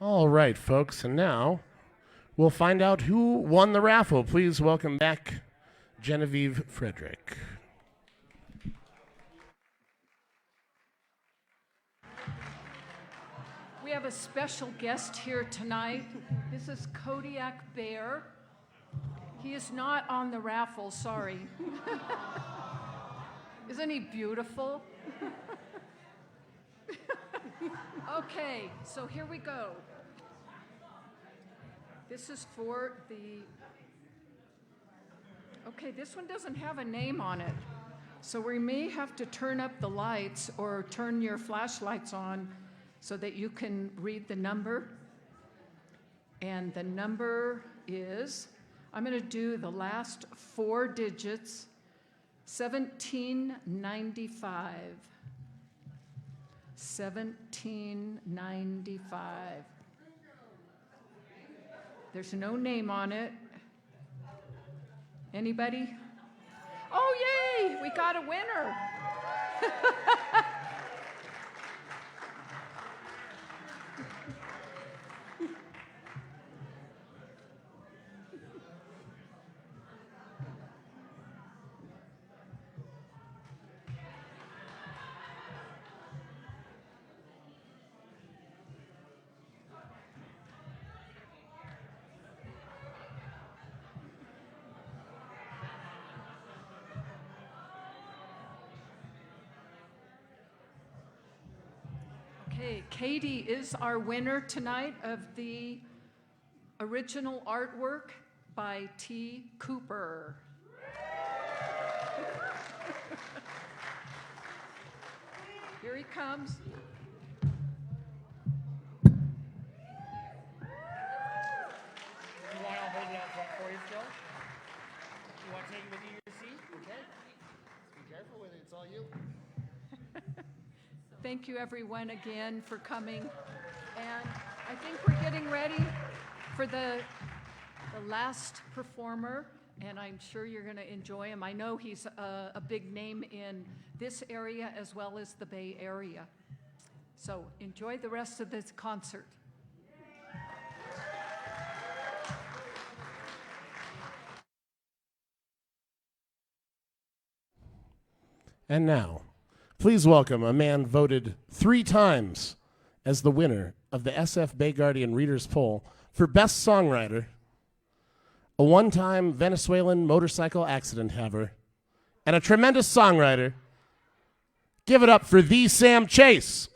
All right, folks, and now we'll find out who won the raffle. Please welcome back Genevieve Frederick. We have a special guest here tonight. This is Kodiak Bear. He is not on the raffle, sorry. Isn't he beautiful? Okay, so here we go. This is for the... Okay, this one doesn't have a name on it. So we may have to turn up the lights or turn your flashlights on so that you can read the number. And the number is, I'm going to do the last 4 digits, 1795. 1795. There's no name on it. Anybody? Oh, yay! We got a winner. Okay, Katie is our winner tonight of the original artwork by T. Cooper. Here he comes. You want to hold it out front for you, Phil? You want to take it with you to your seat? Okay. Be careful with it. It's all you. Thank you, everyone, again for coming. And I think we're getting ready for the last performer, and I'm sure you're going to enjoy him. I know he's a big name in this area as well as the Bay Area. So enjoy the rest of this concert. And now, please welcome a man voted 3 times as the winner of the SF Bay Guardian Readers' Poll for Best Songwriter, a one-time Venezuelan motorcycle accident haver, and a tremendous songwriter. Give it up for the Sam Chase.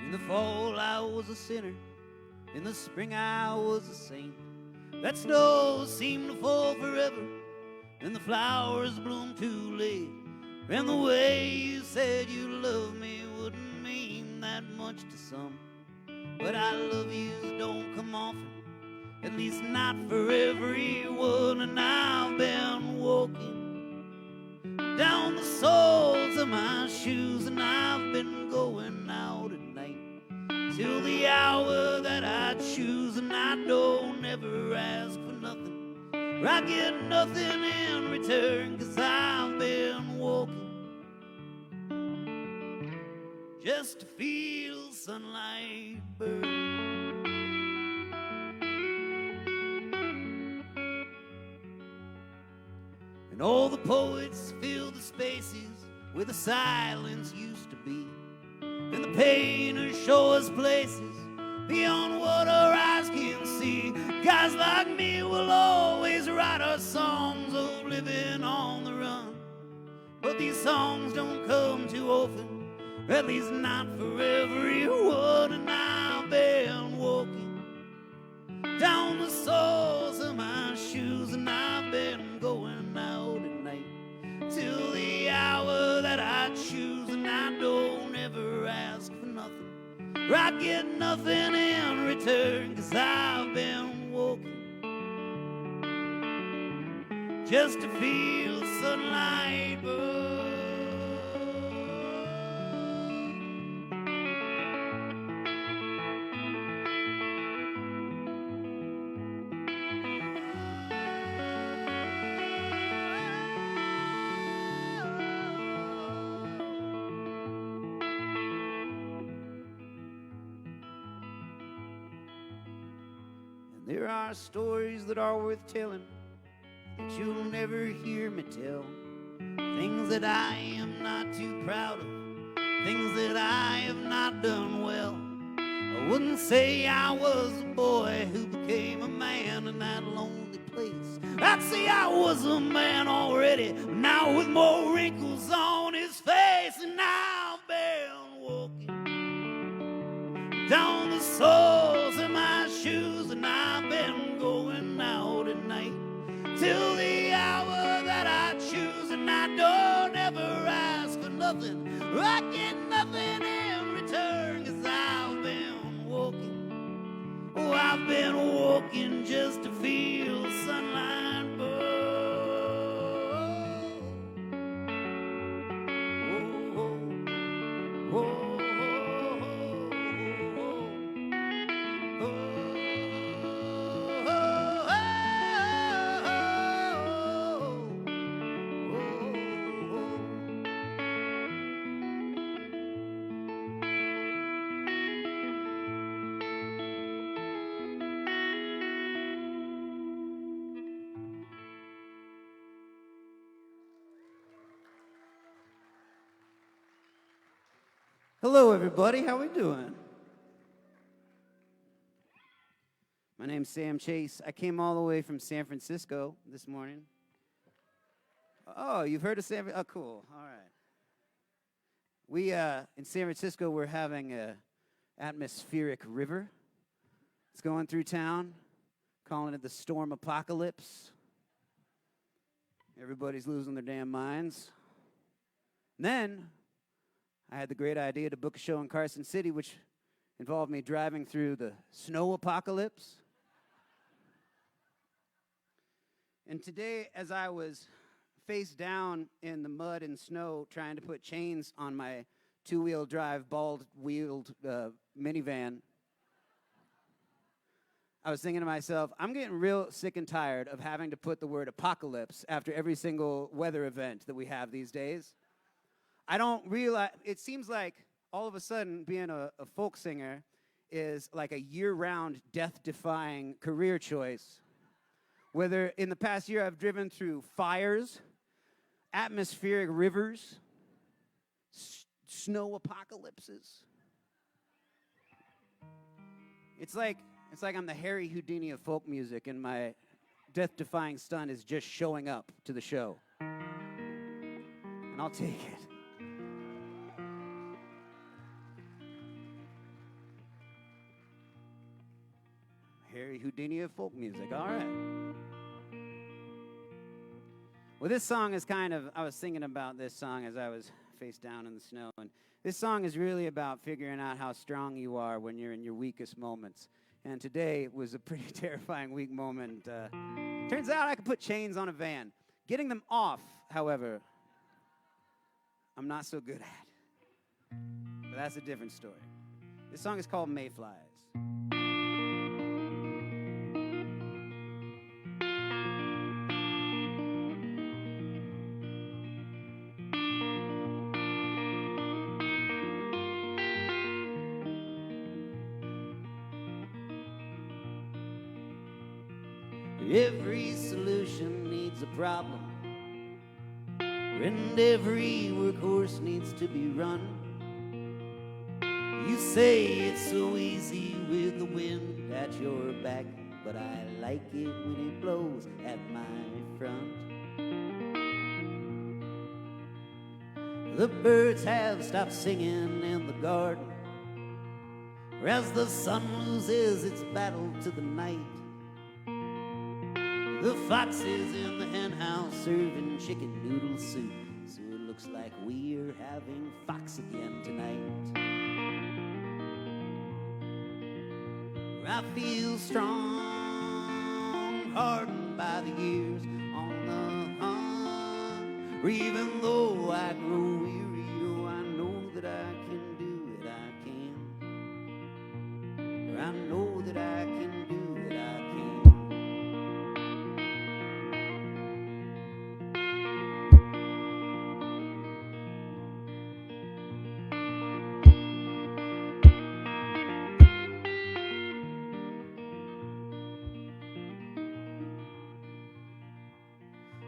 In the fall I was a sinner, in the spring I was a saint. That snow seemed to fall forever, and the flowers bloomed too late. And the way you said you loved me wouldn't mean that much to some, but I love yous don't come often, at least not for everyone. And I've been walking down the soles of my shoes, and I've been going out at night till the hour that I choose. And I don't ever ask for nothing, or I get nothing in return, 'cause I've been walking just to feel sunlight burn. And all the poets fill the spaces where the silence used to be, and the painters show us places beyond what our eyes can see. Guys like me will always write our songs of living on the run, but these songs don't come too often, or at least not for everyone. And I've been walking down the soles of my I get nothing in return, 'cause I've been walking just to feel sunlight burn. And there are stories that are worth telling that you'll never hear me tell. Things that I am not too proud of, things that I have not done well. I wouldn't say I was a boy who became a man in that lonely place. I'd say I was a man already, now with more wrinkles on his face. And I've been walking down the soles of my shoes, and I've been going out at night till the hour that I choose. And I don't ever ask for nothing, I get nothing in return, 'cause I've been walking, oh, I've been walking just to feel sunlight burn. Oh, oh, oh, oh, oh, oh. Hello, everybody. How we doing? My name's Sam Chase. I came all the way from San Francisco this morning. Oh, you've heard of San Francisco? Oh, cool. All right. We, in San Francisco, we're having a atmospheric river. It's going through town, calling it the storm apocalypse. Everybody's losing their damn minds. And then I had the great idea to book a show in Carson City, which involved me driving through the snow apocalypse. And today, as I was face down in the mud and snow trying to put chains on my two-wheel drive, bald-wheeled minivan, I was thinking to myself, I'm getting real sick and tired of having to put the word apocalypse after every single weather event that we have these days. I don't realize, it seems like all of a sudden being a folk singer is like a year-round death-defying career choice. Whether in the past year I've driven through fires, atmospheric rivers, snow apocalypses. It's like I'm the Harry Houdini of folk music, and my death-defying stunt is just showing up to the show. And I'll take it. Harry Houdini of folk music, all right. Well, this song is I was thinking about this song as I was face down in the snow, and this song is really about figuring out how strong you are when you're in your weakest moments. And today was a pretty terrifying weak moment. Turns out I could put chains on a van. Getting them off, however, I'm not so good at. But that's a different story. This song is called Mayflies. Every solution needs a problem, and every workhorse needs to be run. You say it's so easy with the wind at your back, but I like it when it blows at my front. The birds have stopped singing in the garden, as the sun loses its battle to the night. The fox is in the hen house serving chicken noodle soup, so it looks like we're having fox again tonight. I feel strong, hardened by the years on the hunt. Or even though I grow weary, oh, I know that I can do it, I can. Or I know that I can do it, I can.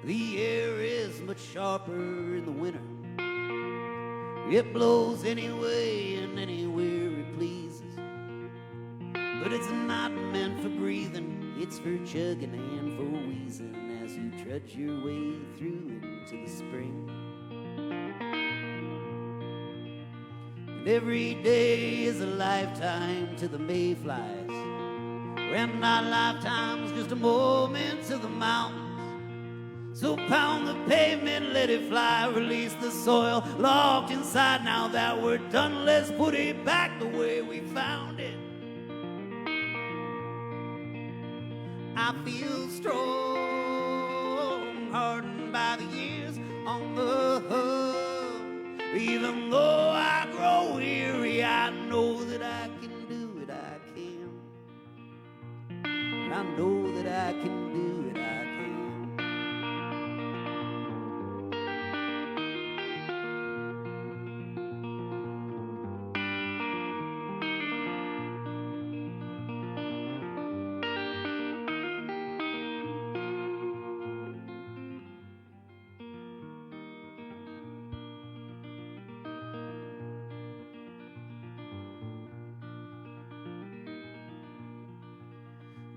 The air is much sharper in the winter. It blows anyway and anywhere it pleases. But it's not meant for breathing, it's for chugging and for wheezing as you trudge your way through into the spring. And every day is a lifetime to the mayflies, when our lifetime's just a moment to the mountains. So pound the pavement, let it fly, release the soil locked inside. Now that we're done, let's put it back the way we found it. I feel strong, hardened by the years on the hub. Even though I grow weary, I know that I can do it, I can. I know that I can do it, I can.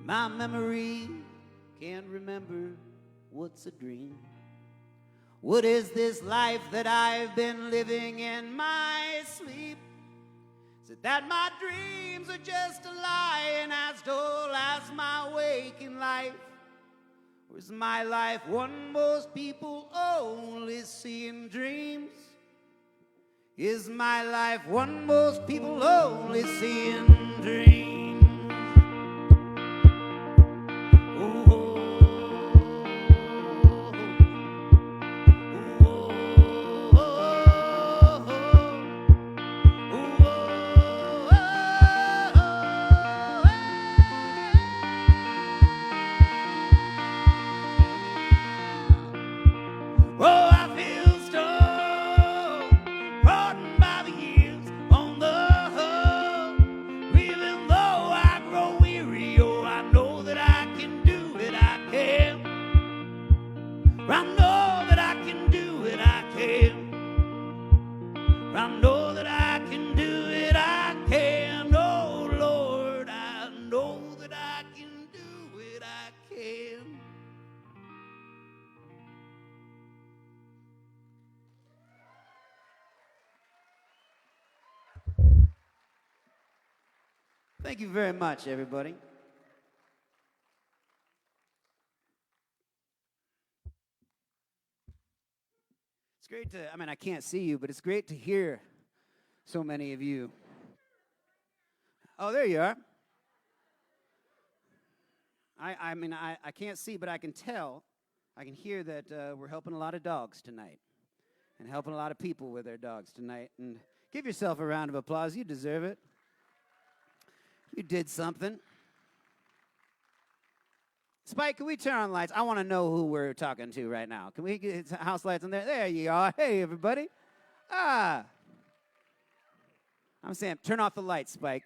My memory can't remember what's a dream. What is this life that I've been living in my sleep? Is it that my dreams are just a lie and as dull as my waking life? Or is my life one most people only see in dreams? Is my life one most people only see in dreams? Thank you very much, everybody. It's great to, I can't see you, but it's great to hear so many of you. Oh, there you are. I can't see, but I can tell, I can hear that we're helping a lot of dogs tonight and helping a lot of people with their dogs tonight. And give yourself a round of applause. You deserve it. You did something. Spike, can we turn on lights? I want to know who we're talking to right now. Can we get house lights on there? There you are. Hey, everybody. I'm saying, turn off the lights, Spike.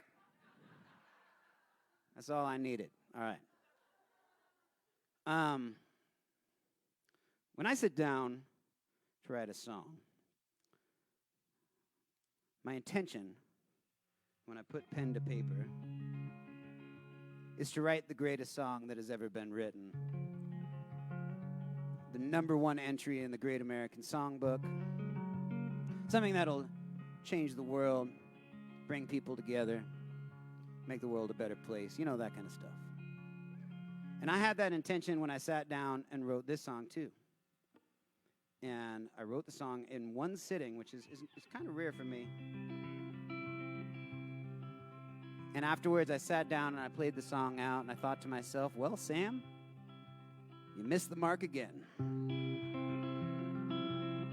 That's all I needed. All right. When I sit down to write a song, my intention, when I put pen to paper, is to write the greatest song that has ever been written. The #1 entry in the Great American Songbook. Something that'll change the world, bring people together, make the world a better place. You know, that kind of stuff. And I had that intention when I sat down and wrote this song, too. And I wrote the song in one sitting, which is kind of rare for me. And afterwards, I sat down and I played the song out, and I thought to myself, well, Sam, you missed the mark again.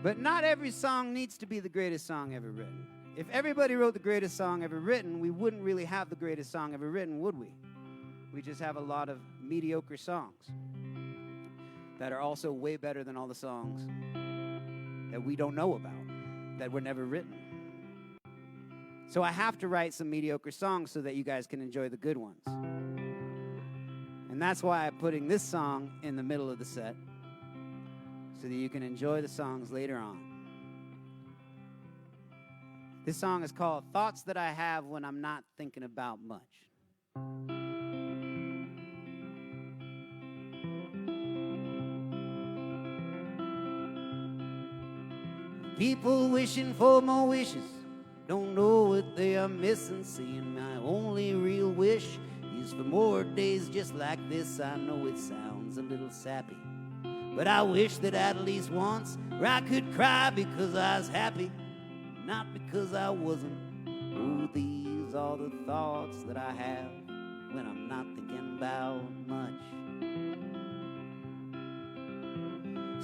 But not every song needs to be the greatest song ever written. If everybody wrote the greatest song ever written, we wouldn't really have the greatest song ever written, would we? We just have a lot of mediocre songs that are also way better than all the songs that we don't know about, that were never written. So I have to write some mediocre songs so that you guys can enjoy the good ones. And that's why I'm putting this song in the middle of the set, so that you can enjoy the songs later on. This song is called Thoughts That I Have When I'm Not Thinking About Much. People wishing for more wishes don't know what they are missing. Seeing my only real wish is for more days just like this. I know it sounds a little sappy, but I wish that at least once where I could cry because I was happy, not because I wasn't. Oh, these are the thoughts that I have when I'm not thinking about much.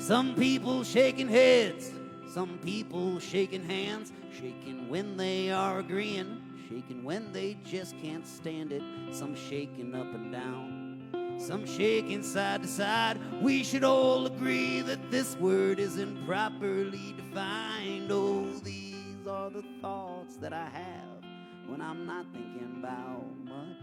Some people shaking heads, some people shaking hands, shaking when they are agreeing, shaking when they just can't stand it. Some shaking up and down, some shaking side to side. We should all agree that this word isn't properly defined. Oh, these are the thoughts that I have when I'm not thinking about much.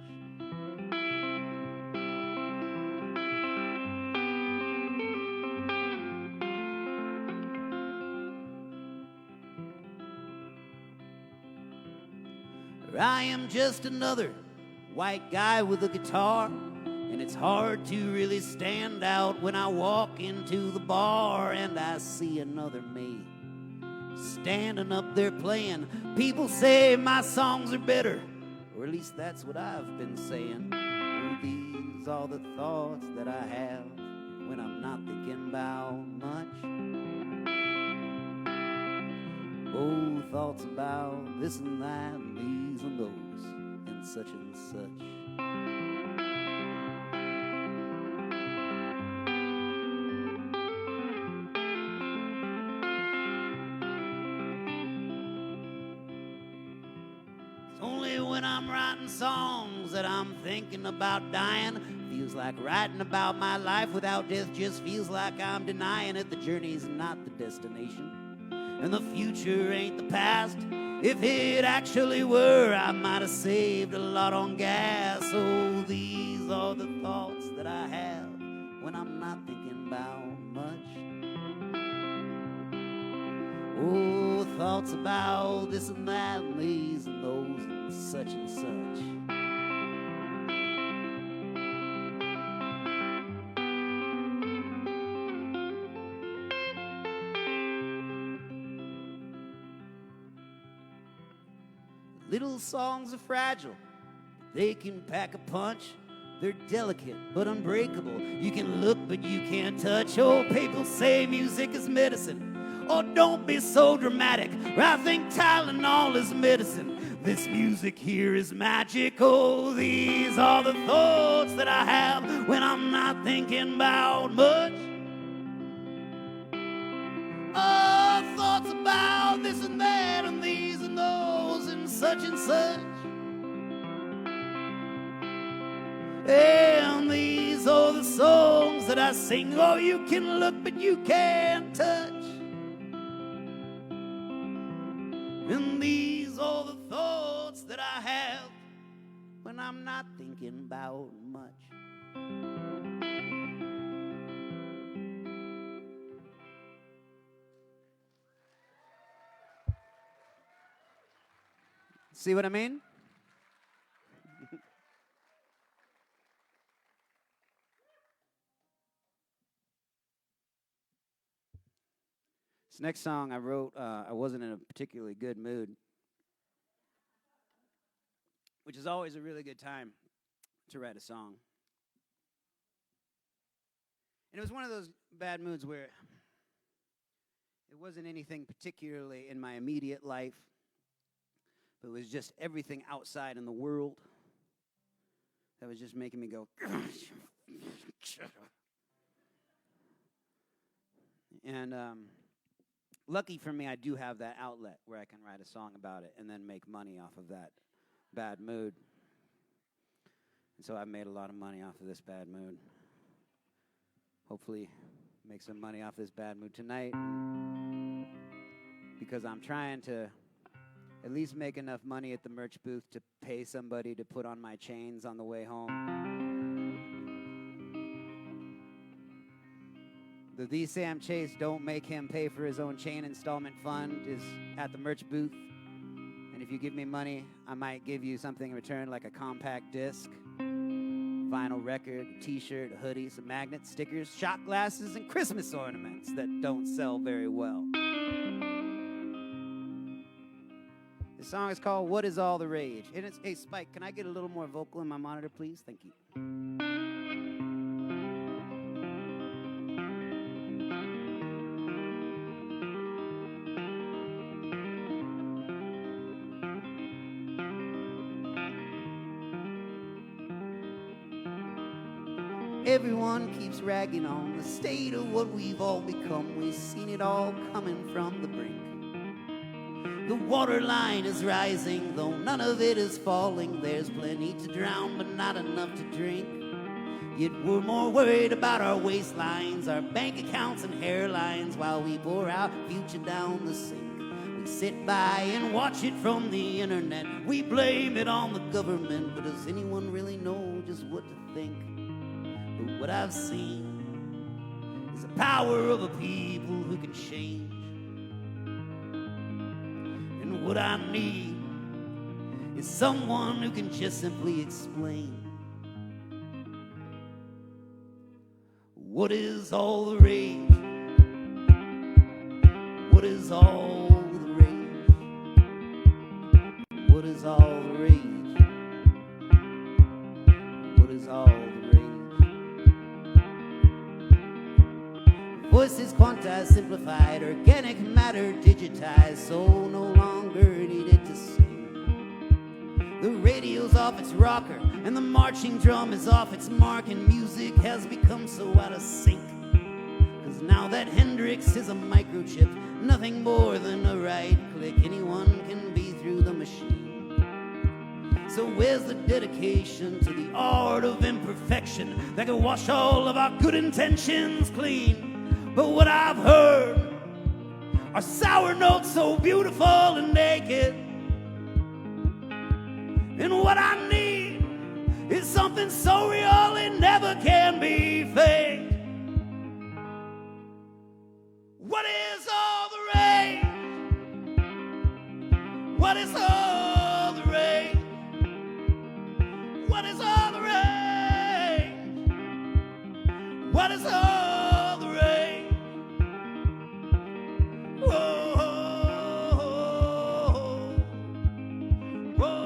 I am just another white guy with a guitar, and it's hard to really stand out when I walk into the bar and I see another me standing up there playing. People say my songs are better, or at least that's what I've been saying. Oh, these are the thoughts that I have when I'm not thinking about much. Oh, thoughts about this and that and these and those and such and such. It's only when I'm writing songs that I'm thinking about dying. Feels like writing about my life without death just feels like I'm denying it. The journey's not the destination, and the future ain't the past. If it actually were, I might have saved a lot on gas. Oh, these are the thoughts that I have when I'm not thinking about much. Oh, thoughts about this and that and these and those and such and such. Little songs are fragile, they can pack a punch. They're delicate but unbreakable. You can look but you can't touch. Oh, people say music is medicine. Oh, don't be so dramatic. I think Tylenol is medicine. This music here is magic. Oh, these are the thoughts that I have when I'm not thinking about much. Oh, thoughts about this and that and these and those and such and such. And these are the songs that I sing. Oh, you can look but you can't touch. And these are the thoughts that I have when I'm not thinking about much. See what I mean? This next song I wrote, I wasn't in a particularly good mood, which is always a really good time to write a song. And it was one of those bad moods where it wasn't anything particularly in my immediate life, but it was just everything outside in the world that was just making me go. And lucky for me, I do have that outlet where I can write a song about it and then make money off of that bad mood. And so I've made a lot of money off of this bad mood. Hopefully make some money off this bad mood tonight, because I'm trying to at least make enough money at the merch booth to pay somebody to put on my chains on the way home. The These Sam Chase Don't Make Him Pay for His Own Chain Installment Fund is at the merch booth. And if you give me money, I might give you something in return, like a compact disc, vinyl record, a t-shirt, a hoodie, some magnets, stickers, shot glasses, and Christmas ornaments that don't sell very well. The song is called What Is All the Rage? And it's, hey, Spike, can I get a little more vocal in my monitor, please? Thank you. Everyone keeps ragging on the state of what we've all become. We've seen it all coming from the brink. The water line is rising, though none of it is falling. There's plenty to drown, but not enough to drink. Yet we're more worried about our waistlines, our bank accounts and hairlines, while we pour our future down the sink. We sit by and watch it from the internet. We blame it on the government, but does anyone really know just what to think? But what I've seen is the power of a people who can change. And what I need is someone who can just simply explain. What is all the rage? What is all the rage? What is all the rage? What is all the rage? Voices quantized, simplified, organic matter digitized, so no longer needed to sing. The radio's off its rocker, and the marching drum is off its mark, and music has become so out of sync. 'Cause now that Hendrix is a microchip, nothing more than a right click, anyone can be through the machine. So where's the dedication to the art of imperfection that can wash all of our good intentions clean? But what I've heard are sour notes so beautiful and naked. And what I need is something so real it never can be fake. What is all the rage? What is all the rage? What is all the rage? What is all the rage? Whoa, whoa, oh.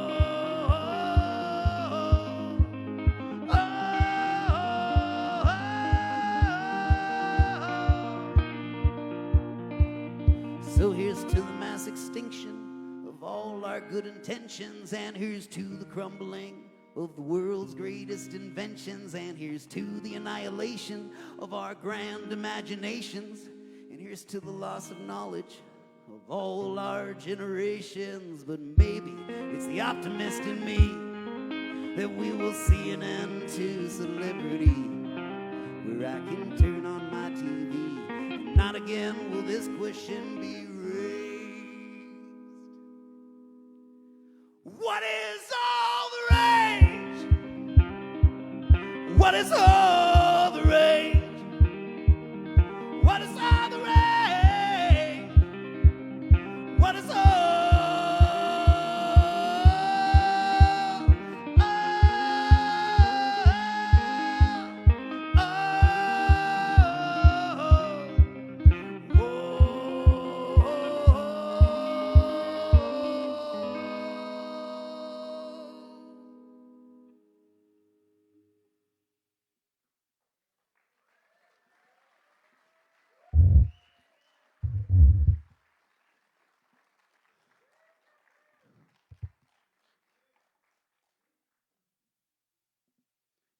So here's to the mass extinction of all our good intentions, and here's to the crumbling of the world's greatest inventions, and here's to the annihilation of our grand imaginations. And here's to the loss of knowledge of all our generations. But maybe it's the optimist in me that we will see an end to celebrity, where I can turn on my TV and not again will this question be raised. What is all the rage? What is all the rage? What is all the rage? What is all?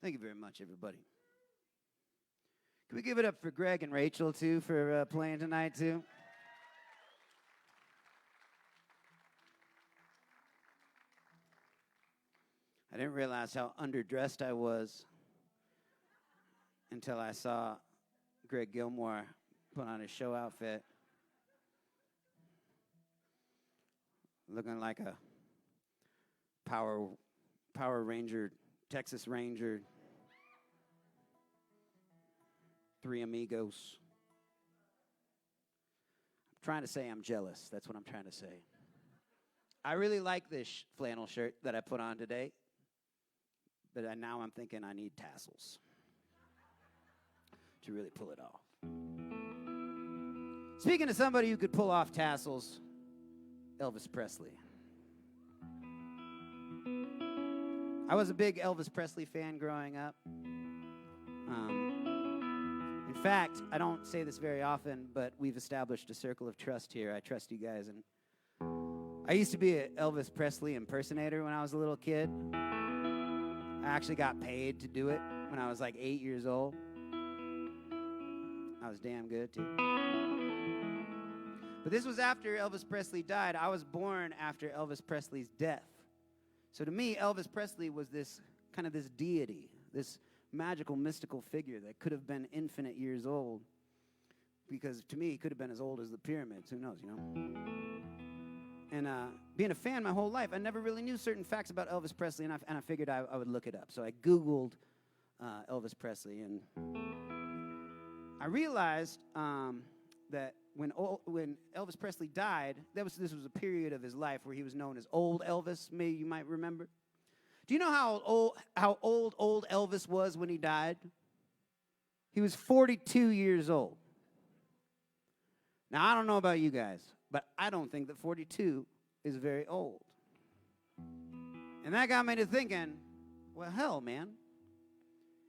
Thank you very much, everybody. Can we give it up for Greg and Rachel, too, for playing tonight, too? I didn't realize how underdressed I was until I saw Greg Gilmore put on his show outfit. Looking like a Power Ranger, Texas Ranger, Three Amigos. I'm trying to say I'm jealous. That's what I'm trying to say. I really like this flannel shirt that I put on today, but now I'm thinking I need tassels to really pull it off. Speaking of somebody who could pull off tassels, Elvis Presley. I was a big Elvis Presley fan growing up. In fact, I don't say this very often, but we've established a circle of trust here. I trust you guys. And I used to be an Elvis Presley impersonator when I was a little kid. I actually got paid to do it when I was like 8 years old. I was damn good, too. But this was after Elvis Presley died. I was born after Elvis Presley's death. So to me, Elvis Presley was this deity, this magical, mystical figure that could have been infinite years old. Because to me, he could have been as old as the pyramids. Who knows, you know? And being a fan my whole life, I never really knew certain facts about Elvis Presley, and I figured I would look it up. So I Googled Elvis Presley, and I realized that when Elvis Presley died, this was a period of his life where he was known as Old Elvis. Maybe you might remember. Do you know how old Elvis was when he died? He was 42 years old. Now, I don't know about you guys, but I don't think that 42 is very old. And that got me to thinking, well, hell, man.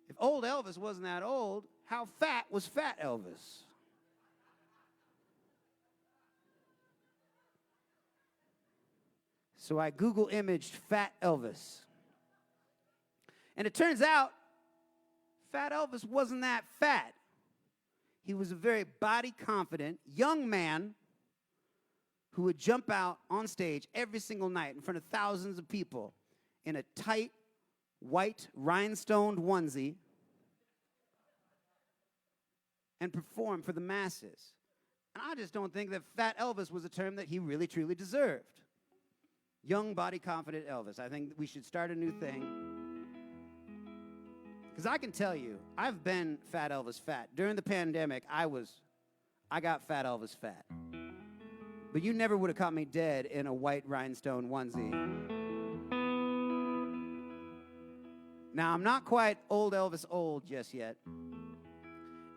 If old Elvis wasn't that old, how fat was fat Elvis? So I Google imaged fat Elvis. And it turns out fat Elvis wasn't that fat. He was a very body-confident young man who would jump out on stage every single night in front of thousands of people in a tight, white, rhinestoned onesie and perform for the masses. And I just don't think that fat Elvis was a term that he really, truly deserved. Young, body-confident Elvis. I think we should start a new thing. Because I can tell you, I've been fat Elvis fat. During the pandemic, I got fat Elvis fat. But you never would have caught me dead in a white rhinestone onesie. Now, I'm not quite old Elvis old just yet.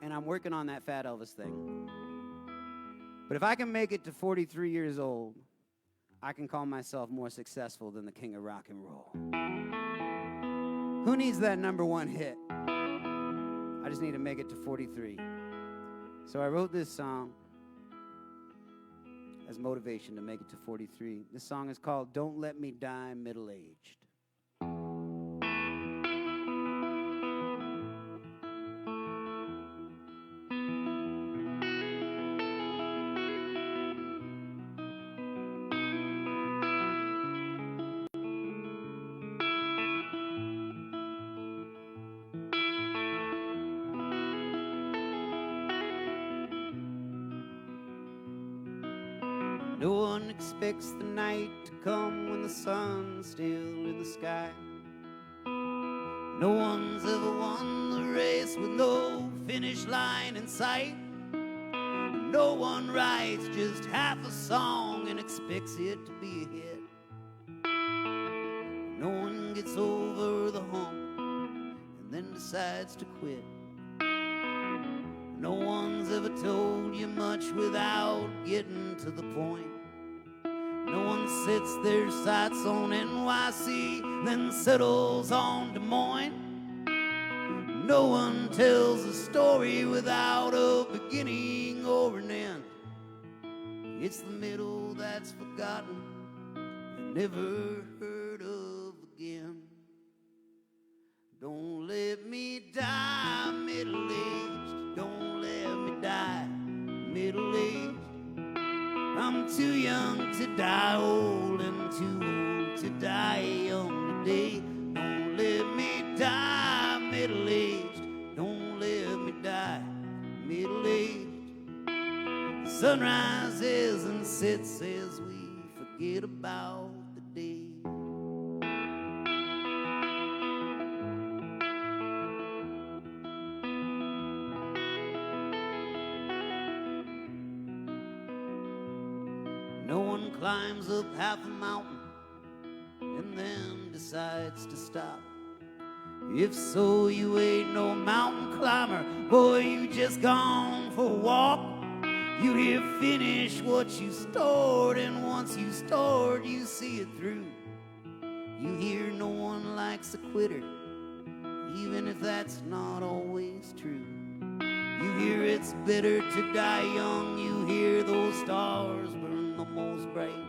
And I'm working on that fat Elvis thing. But if I can make it to 43 years old, I can call myself more successful than the king of rock and roll. Who needs that #1 hit? I just need to make it to 43. So I wrote this song as motivation to make it to 43. This song is called Don't Let Me Die Middle-Aged. No one expects the night to come when the sun's still in the sky. No one's ever won the race with no finish line in sight. No one writes just half a song and expects it to be a hit. No one gets over the hump and then decides to quit. No one's ever told you much without getting to the point. No one sets their sights on NYC, then settles on Des Moines. No one tells a story without a beginning or an end. It's the middle that's forgotten and never heard of again. Don't let let me die middle-aged. Don't let me die middle-aged. I'm too young to die old and too old to die young today. Don't let me die middle-aged. Don't let me die middle-aged. The sun rises and sets as we forget about the day. No one climbs up half a mountain and then decides to stop. If so, you ain't no mountain climber. Boy, you just gone for a walk. You hear finish what you stored, and once you stored, you see it through. You hear no one likes a quitter, even if that's not always true. You hear it's better to die young. You hear those stars burn the most bright.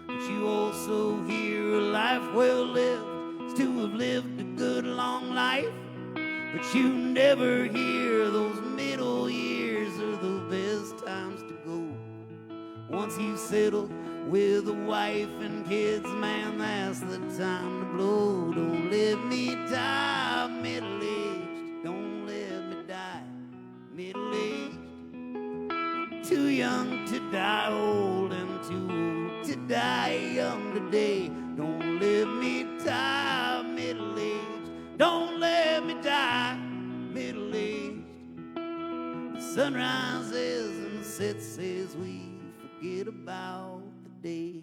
But you also hear a life well lived is to have lived a good long life. But you never hear those middle years are the best times to go. Once you've settled with a wife and kids, man, that's the time to blow. Don't let me die middle-aged. Don't let me die middle-aged. I'm too young to die old and too old to die young today. Don't let me die middle-aged. Don't let me die middle-aged. The sun rises and sets as we forget about the day.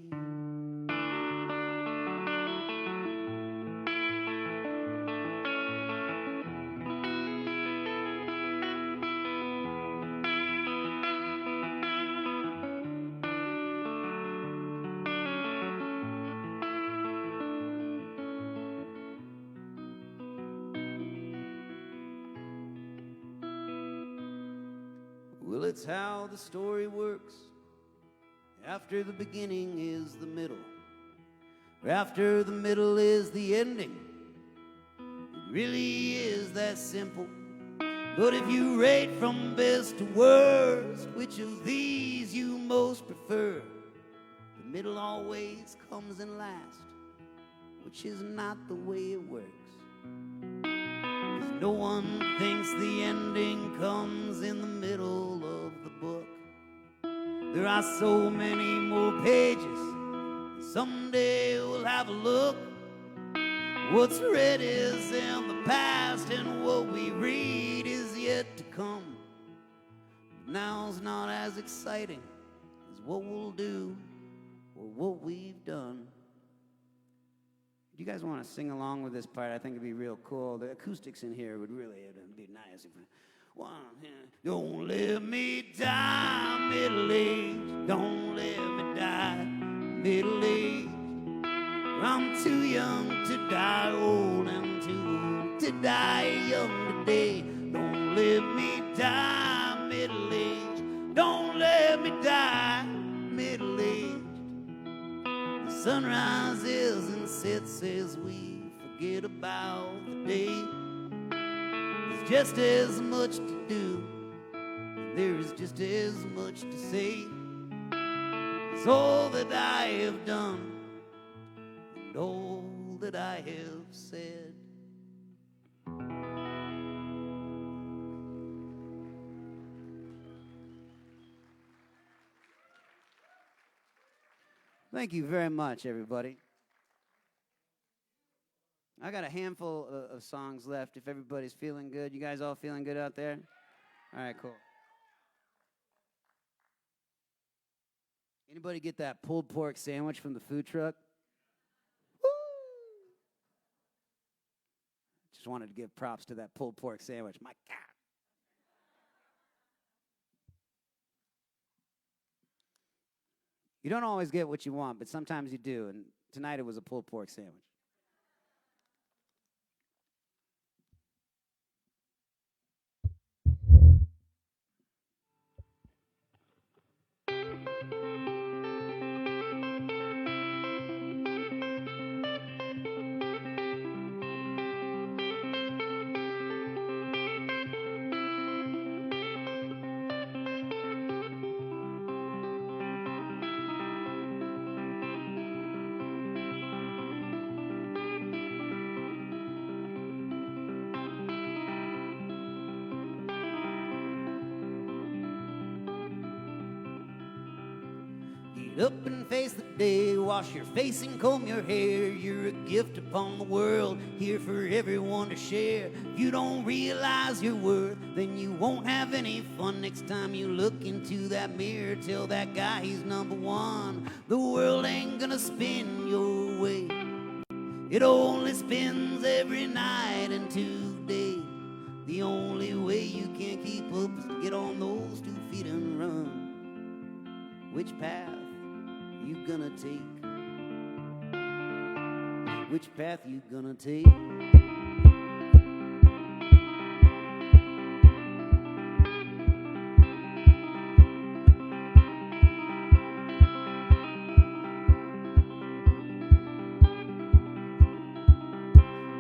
Well, it's how the story works. After the beginning is the middle. After the middle is the ending. It really is that simple. But if you rate from best to worst, which of these you most prefer, the middle always comes in last, which is not the way it works. No one thinks the ending comes in the middle of the book. There are so many more pages. Someday we'll have a look. What's read is in the past, and what we read is yet to come. Now's not as exciting as what we'll do or what we've done. You guys want to sing along with this part? I think it'd be real cool. The acoustics in here would really be nice. Don't let me die middle-aged. Don't let me die middle-aged. I'm too young to die old and too old to die young today. Don't let me die middle-aged. Don't let me die middle-aged. The sun rises and sets as we forget about the day. There's just as much to do, and there's just as much to say. It's all that I have done and all that I have said. Thank you very much, everybody. I got a handful of songs left if everybody's feeling good. You guys all feeling good out there? All right, cool. Anybody get that pulled pork sandwich from the food truck? Woo! Just wanted to give props to that pulled pork sandwich. My God. You don't always get what you want, but sometimes you do. And tonight it was a pulled pork sandwich. Get up and face the day, wash your face and comb your hair. You're a gift upon the world, here for everyone to share. If you don't realize your worth, then you won't have any fun. Next time you look into that mirror, tell that guy he's number one. The world ain't gonna spin your way. It only spins every night and today. The only way you can keep up is to get on those 2 feet and run. Which path you gonna take? Which path you gonna take?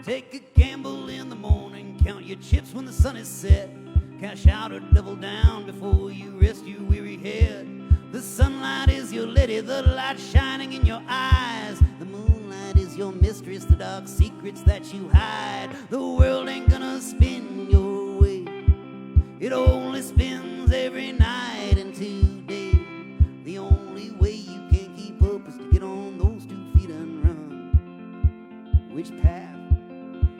Take a gamble in the morning, count your chips when the sun is set. Cash out or double down before you rest your weary head. The sunlight is your lady, the light shining in your eyes. The moonlight is your mistress, the dark secrets that you hide. The world ain't gonna spin your way. It only spins every night and today. The only way you can keep up is to get on those 2 feet and run. Which path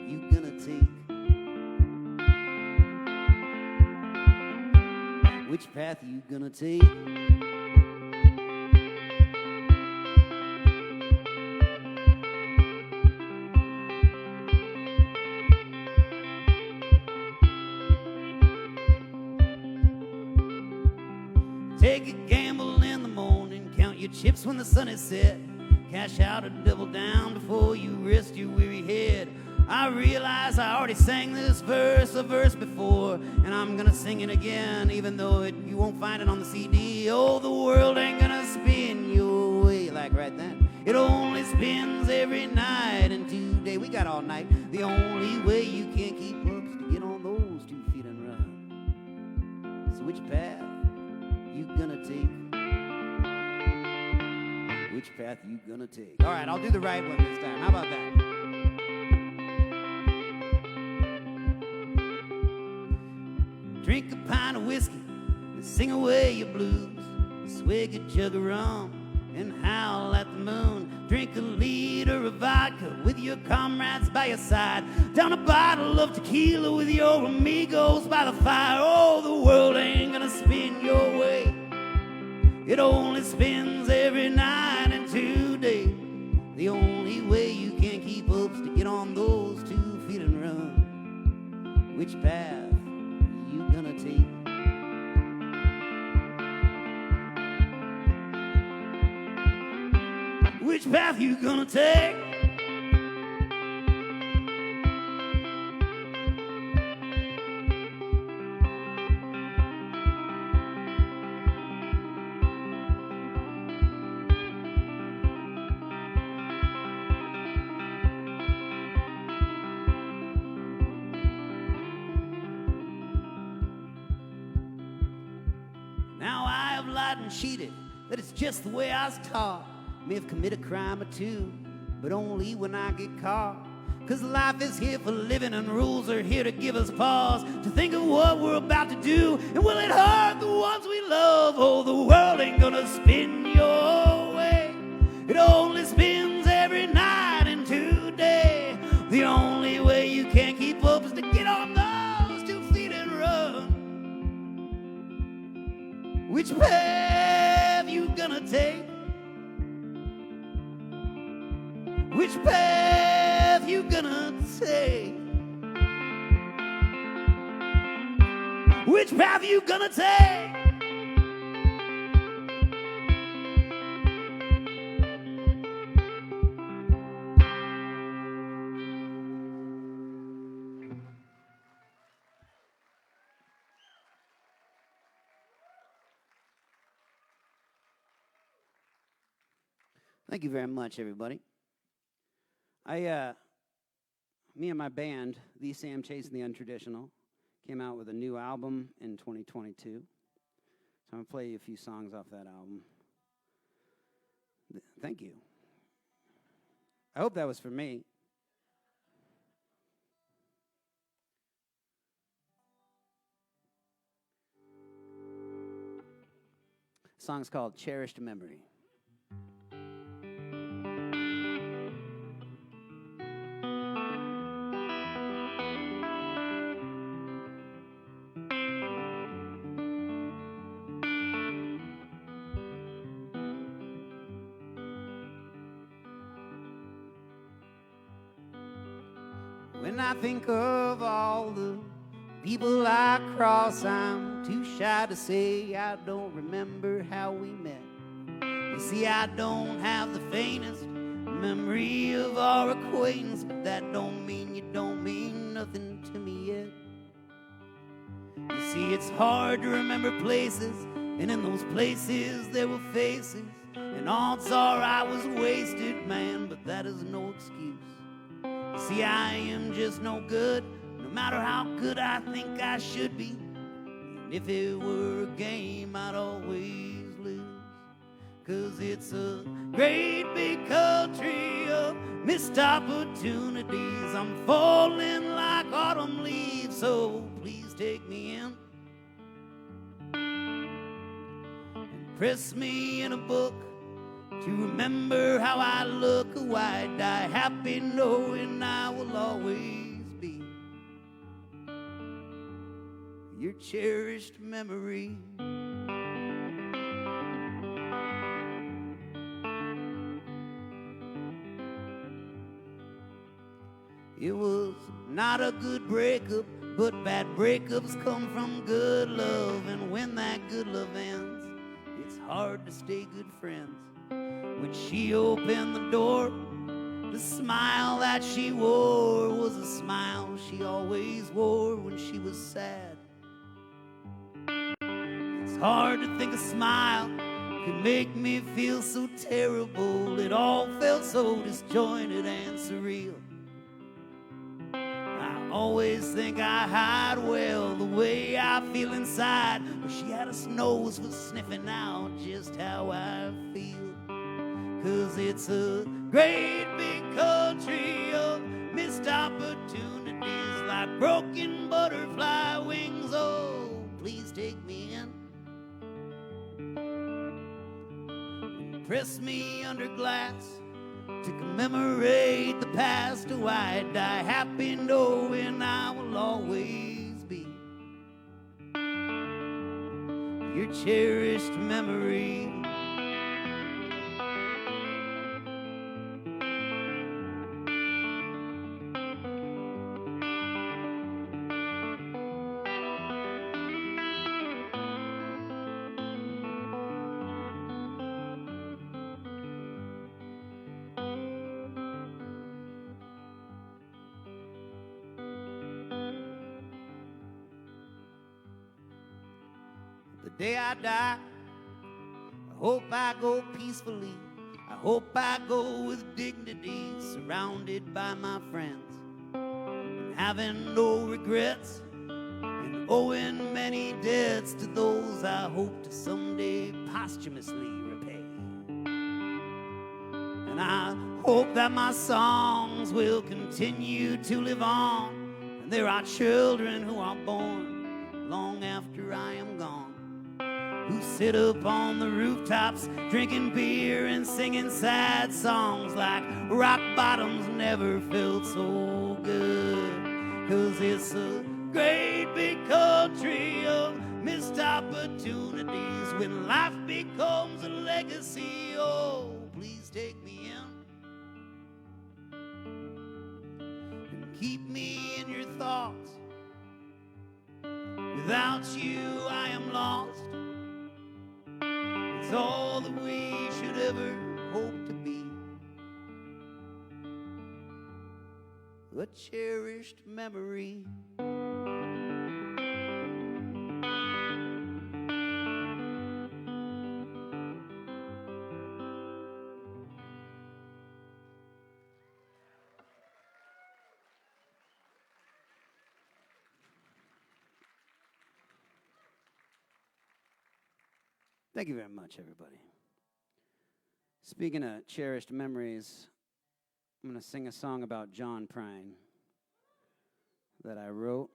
you gonna take? Which path you gonna take? Take a gamble in the morning, count your chips when the sun is set. Cash out or double down before you rest your weary head. I realize I already sang this verse, a verse before, and I'm gonna sing it again, even though you won't find it on the CD. Oh, the world ain't gonna spin your way, like right then. It only spins every night and today. We got all night. The only way you can keep up is to get on those 2 feet and run. So which path you gonna take? Which path you gonna take? All right, I'll do the right one this time. How about that? Drink a pint of whiskey and sing away your blues. Swig a jug of rum and howl at the moon. Drink a liter of vodka with your comrades by your side. Down a bottle of tequila with your amigos by the fire. Oh, the world ain't gonna spin your way. It only spins every night and today. The only way you can keep up is to get on those 2 feet and run. Which path you gonna take? Which path you gonna take? Now I have lied and cheated, that it's just the way I was taught. May have committed a crime or two, but only when I get caught. 'Cause life is here for living and rules are here to give us pause to think of what we're about to do, and will it hurt the ones we love? Oh, the world ain't gonna spin your way. It only spins every night and today. The only way you can keep up is to get on those 2 feet and run. Which path you gonna take? Which path you gonna take? Which path you gonna take? Thank you very much, everybody. Me and my band, The Sam Chasing the Untraditional, came out with a new album in 2022. So I'm going to play you a few songs off that album. Thank you. I hope that was for me. The song's called Cherished Memory. When I think of all the people I cross, I'm too shy to say I don't remember how we met. You see, I don't have the faintest memory of our acquaintance, but that don't mean you don't mean nothing to me yet. You see, it's hard to remember places, and in those places there were faces, and odds are I was wasted, man, but that is no excuse. You see, I am just no good, no matter how good I think I should be. And if it were a game, I'd always lose. 'Cause it's a great big country of missed opportunities. I'm falling like autumn leaves, so please take me in and press me in a book to remember how I look, or why I die happy knowing I will always be your cherished memory. It was not a good breakup, but bad breakups come from good love. And when that good love ends, it's hard to stay good friends. When she opened the door, the smile that she wore was a smile she always wore when she was sad. It's hard to think a smile could make me feel so terrible. It all felt so disjointed and surreal. I always think I hide well the way I feel inside, but she had a nose for sniffing out just how I feel. 'Cause it's a great big country of missed opportunities, like broken butterfly wings. Oh, please take me in and press me under glass to commemorate the past. Oh, I die happy knowing I will always be your cherished memory. The day I die, I hope I go peacefully. I hope I go with dignity, surrounded by my friends, and having no regrets, and owing many debts to those I hope to someday posthumously repay. And I hope that my songs will continue to live on, and there are children who are born long after I am gone, who sit up on the rooftops drinking beer and singing sad songs like rock bottoms never felt so good. 'Cause it's a great big country of missed opportunities. When life becomes a legacy, oh, please take me in and keep me in your thoughts. Without you I am lost. It's all that we should ever hope to be, a cherished memory. Thank you very much, everybody. Speaking of cherished memories, I'm going to sing a song about John Prine that I wrote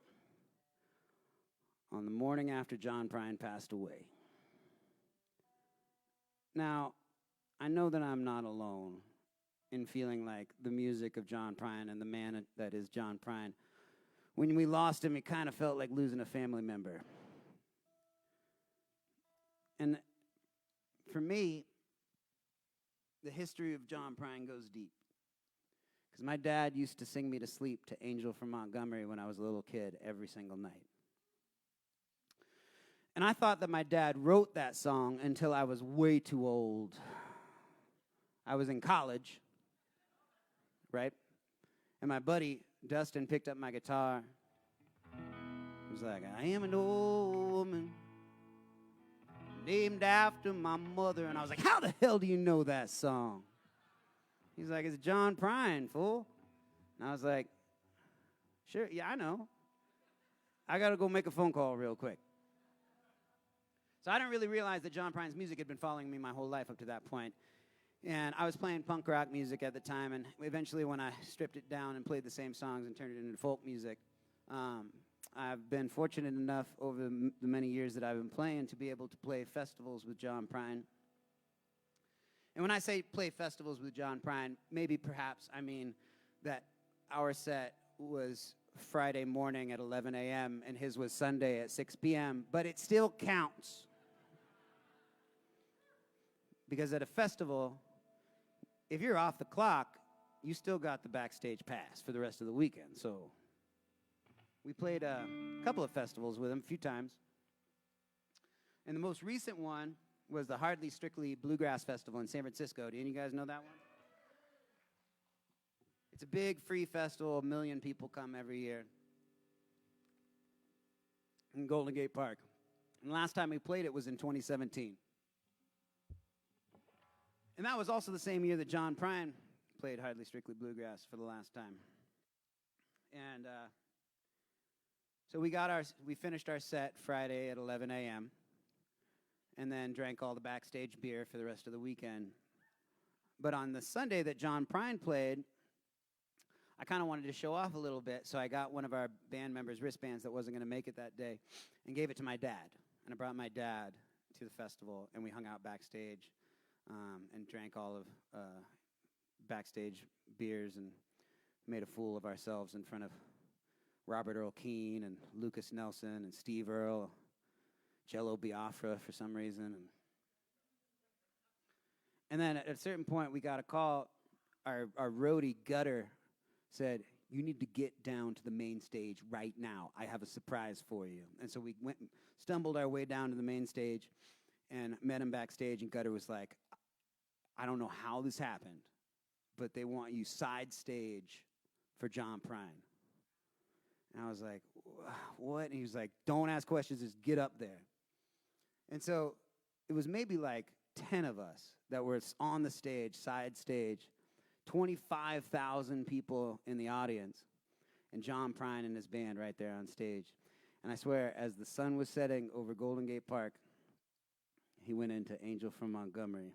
on the morning after John Prine passed away. Now, I know that I'm not alone in feeling like the music of John Prine and the man that is John Prine. When we lost him, it kind of felt like losing a family member. And for me, the history of John Prine goes deep. Because my dad used to sing me to sleep to Angel from Montgomery when I was a little kid every single night. And I thought that my dad wrote that song until I was way too old. I was in college, right? And my buddy, Dustin, picked up my guitar. He was like, I am an old woman named after my mother. And I was like, how the hell do you know that song? He's like, it's John Prine, fool. And I was like, sure, yeah, I know. I got to go make a phone call real quick. So I didn't really realize that John Prine's music had been following me my whole life up to that point. And I was playing punk rock music at the time, and eventually when I stripped it down and played the same songs and turned it into folk music, I've been fortunate enough over the many years that I've been playing to be able to play festivals with John Prine. And when I say play festivals with John Prine, maybe perhaps I mean that our set was Friday morning at 11 a.m. and his was Sunday at 6 p.m., but it still counts. Because at a festival, if you're off the clock, you still got the backstage pass for the rest of the weekend. So we played a couple of festivals with him, a few times. And the most recent one was the Hardly Strictly Bluegrass Festival in San Francisco. Do any of you guys know that one? It's a big free festival. 1 million people come every year in Golden Gate Park. And the last time we played it was in 2017. And that was also the same year that John Prine played Hardly Strictly Bluegrass for the last time. And so we finished our set Friday at 11 a.m. and then drank all the backstage beer for the rest of the weekend. But on the Sunday that John Prine played, I kind of wanted to show off a little bit, so I got one of our band members' wristbands that wasn't going to make it that day and gave it to my dad. And I brought my dad to the festival, and we hung out backstage and drank all of backstage beers and made a fool of ourselves in front of Robert Earl Keen and Lucas Nelson and Steve Earle, Jello Biafra for some reason. And then at a certain point, we got a call. Our roadie, Gutter, said, you need to get down to the main stage right now. I have a surprise for you. And so we went and stumbled our way down to the main stage and met him backstage, and Gutter was like, I don't know how this happened, but they want you side stage for John Prine. And I was like, what? And he was like, don't ask questions, just get up there. And so it was maybe like 10 of us that were on the stage, side stage, 25,000 people in the audience, and John Prine and his band right there on stage. And I swear, as the sun was setting over Golden Gate Park, he went into Angel from Montgomery.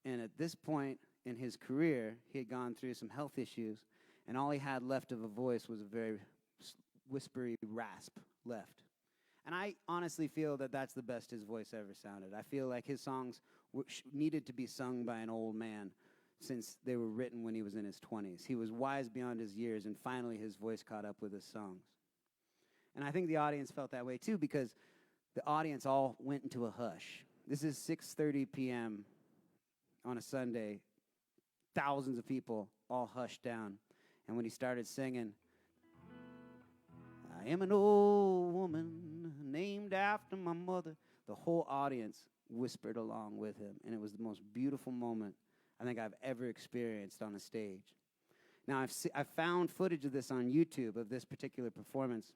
And at this point in his career, he had gone through some health issues, and all he had left of a voice was a very whispery rasp left. And I honestly feel that that's the best his voice ever sounded. I feel like his songs needed to be sung by an old man since they were written when he was in his 20s. He was wise beyond his years, and finally his voice caught up with his songs. And I think the audience felt that way too, because the audience all went into a hush. This is 6:30 p.m. on a Sunday. Thousands of people all hushed down. And when he started singing, I am an old woman named after my mother, the whole audience whispered along with him. And it was the most beautiful moment I think I've ever experienced on a stage. Now, I've found footage of this on YouTube, of this particular performance.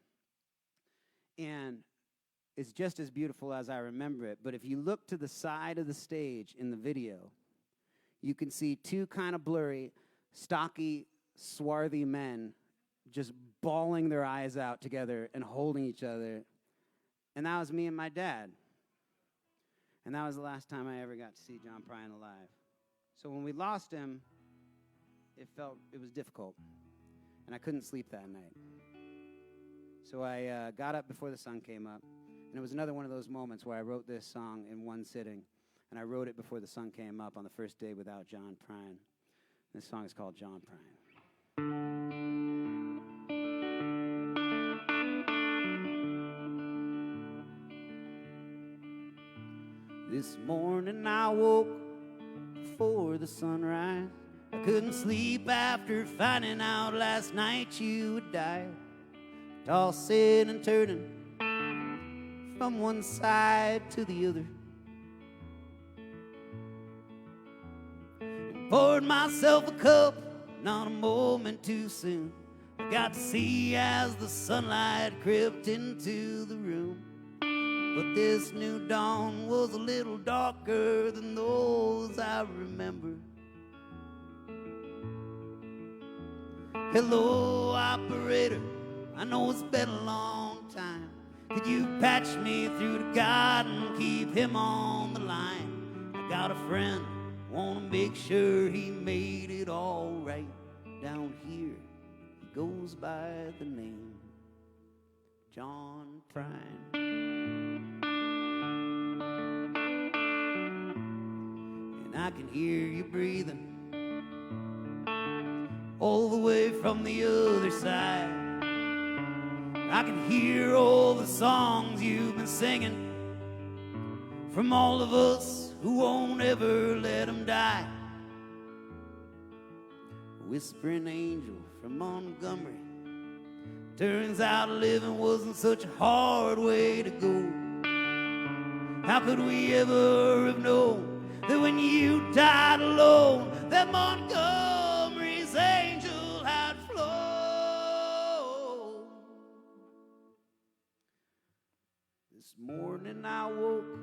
And it's just as beautiful as I remember it. But if you look to the side of the stage in the video, you can see two kind of blurry, stocky, swarthy men just bawling their eyes out together and holding each other. And that was me and my dad. And that was the last time I ever got to see John Prine alive. So when we lost him, it was difficult. And I couldn't sleep that night. So I got up before the sun came up. And it was another one of those moments where I wrote this song in one sitting. And I wrote it before the sun came up on the first day without John Prine. This song is called John Prine. This morning I woke before the sunrise, I couldn't sleep after finding out last night you had died. Tossing and turning from one side to the other. And poured myself a cup, not a moment too soon. I got to see as the sunlight crept into the room. But this new dawn was a little darker than those I remember. Hello, operator, I know it's been a long time. Could you patch me through to God and keep him on the line? I got a friend, wanna make sure he made it all right. Down here, he goes by the name John Prine. And I can hear you breathing all the way from the other side. I can hear all the songs you've been singing from all of us who won't ever let them die. Whispering angel from Montgomery. Turns out living wasn't such a hard way to go. How could we ever have known that when you died alone, that Montgomery's angel had flown? This morning I woke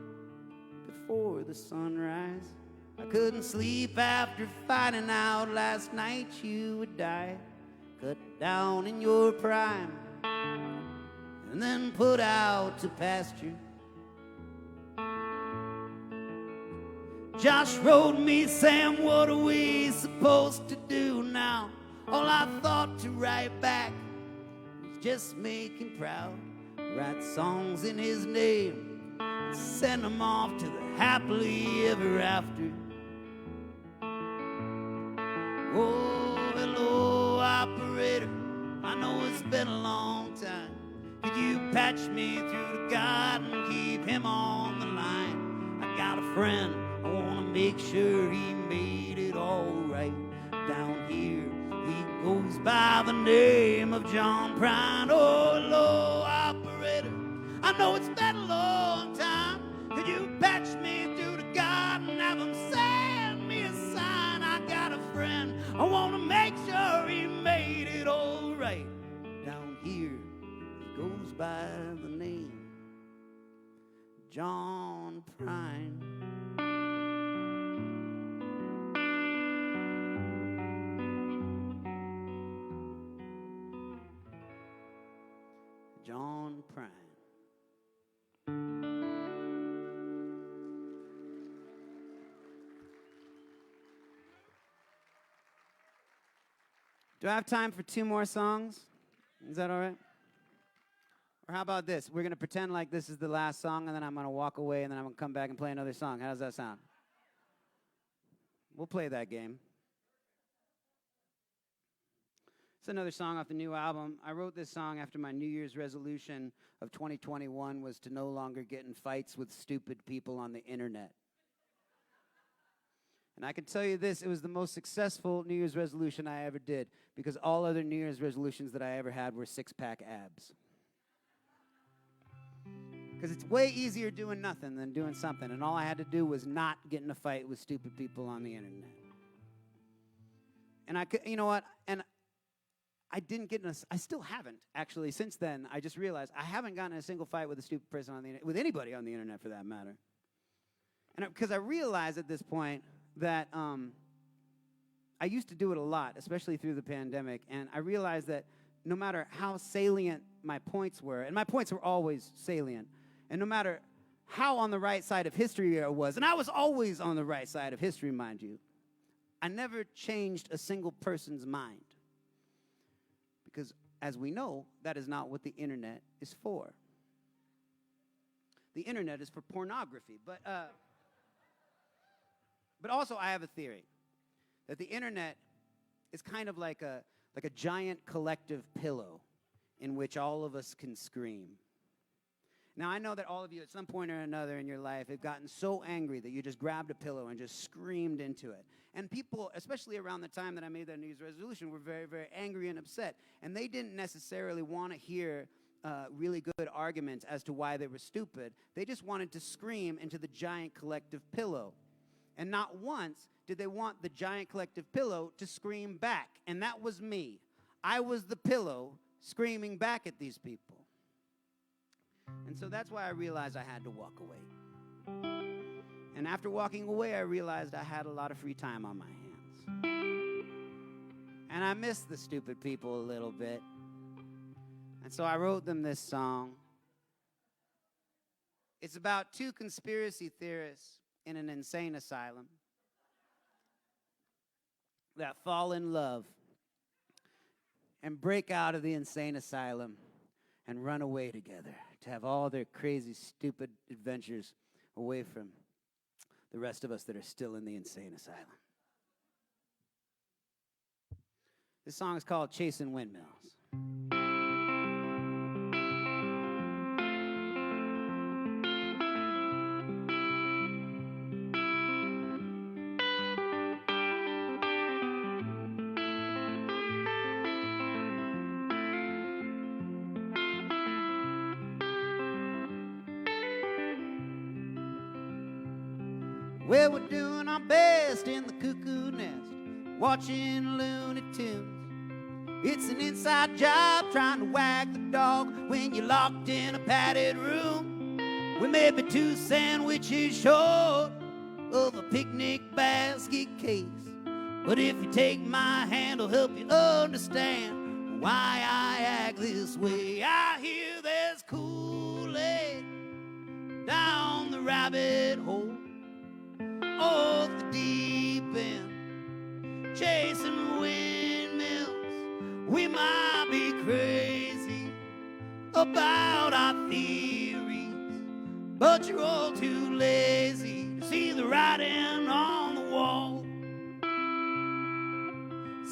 before the sunrise. I couldn't sleep after finding out last night you would die. Cut down in your prime and then put out to pasture. Josh wrote me, Sam, what are we supposed to do now? All I thought to write back was just make him proud. Write songs in his name and send them off to the happily ever after. Oh, hello, operator, I know it's been a long time. Could you patch me through to God and keep him on the line? I got a friend, I want to make sure he made it all right. Down here, he goes by the name of John Prine. Oh, hello, operator, I know it's been a long time. Could you patch me through to God and have him send me a sign? I got a friend, I want to make sure he made it all right. Down here, he goes by the name John Prine. John Prine. Do I have time for 2 more songs? Is that all right? Or how about this? We're going to pretend like this is the last song, and then I'm going to walk away, and then I'm going to come back and play another song. How does that sound? We'll play that game. It's another song off the new album. I wrote this song after my New Year's resolution of 2021 was to no longer get in fights with stupid people on the internet. And I can tell you this, it was the most successful New Year's resolution I ever did, because all other New Year's resolutions that I ever had were 6-pack abs. Because it's way easier doing nothing than doing something, and all I had to do was not get in a fight with stupid people on the internet. And you know what, and I didn't get in I still haven't, actually, since then. I just realized I haven't gotten in a single fight with a stupid person on the internet, with anybody on the internet for that matter. And because I realized at this point that I used to do it a lot, especially through the pandemic, and I realized that no matter how salient my points were, and my points were always salient, and no matter how on the right side of history I was, and I was always on the right side of history, mind you, I never changed a single person's mind. Because, as we know, that is not what the internet is for. The internet is for pornography, but also I have a theory that the internet is kind of like a giant collective pillow in which all of us can scream. Now, I know that all of you at some point or another in your life have gotten so angry that you just grabbed a pillow and just screamed into it. And people, especially around the time that I made that New Year's resolution, were very, very angry and upset. And they didn't necessarily want to hear really good arguments as to why they were stupid. They just wanted to scream into the giant collective pillow. And not once did they want the giant collective pillow to scream back. And that was me. I was the pillow screaming back at these people. And so that's why I realized I had to walk away. And after walking away, I realized I had a lot of free time on my hands. And I missed the stupid people a little bit. And so I wrote them this song. It's about two conspiracy theorists in an insane asylum that fall in love and break out of the insane asylum and run away together to have all their crazy, stupid adventures away from the rest of us that are still in the insane asylum. This song is called Chasing Windmills. Well, we're doing our best in the cuckoo nest, watching Looney Tunes. It's an inside job trying to wag the dog when you're locked in a padded room. We may be 2 sandwiches short of a picnic basket case, but if you take my hand, I'll help you understand why I act this way. I hear there's Kool-Aid down the rabbit hole, off the deep end, chasing windmills. We might be crazy about our theories, but you're all too lazy to see the writing on the wall.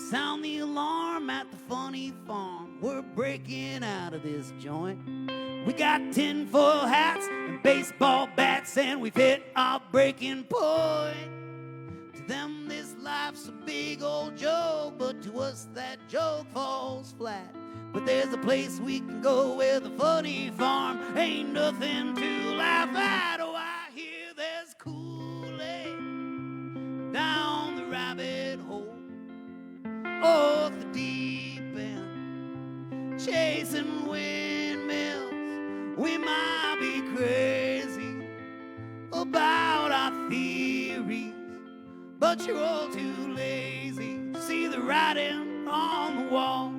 Sound the alarm at the funny farm. We're breaking out of this joint. We got tinfoil hats and baseball bats, and we've hit our breaking point. To them, this life's a big old joke, but to us, that joke falls flat. But there's a place we can go where the funny farm ain't nothing to laugh at. Oh, I hear there's Kool-Aid down the rabbit hole, off the deep end, chasing windmills. We might be crazy about our theories, but you're all too lazy to see the writing on the wall.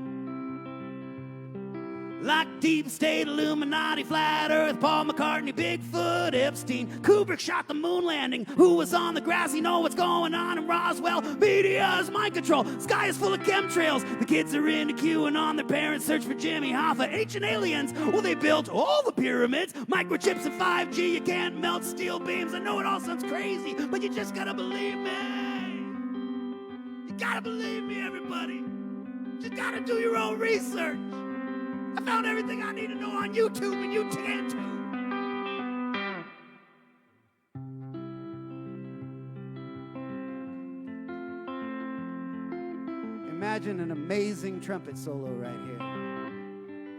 Like deep state, Illuminati, flat earth, Paul McCartney, Bigfoot, Epstein, Kubrick shot the moon landing. Who was on the grass? You know what's going on in Roswell. Media is mind control. Sky is full of chemtrails. The kids are into QAnon. Their parents search for Jimmy Hoffa. Ancient aliens. Well, they built all the pyramids. Microchips and 5G. You can't melt steel beams. I know it all sounds crazy, but you just gotta believe me. You gotta believe me, everybody. You just gotta do your own research. I found everything I need to know on YouTube, and you can too. Imagine an amazing trumpet solo right here.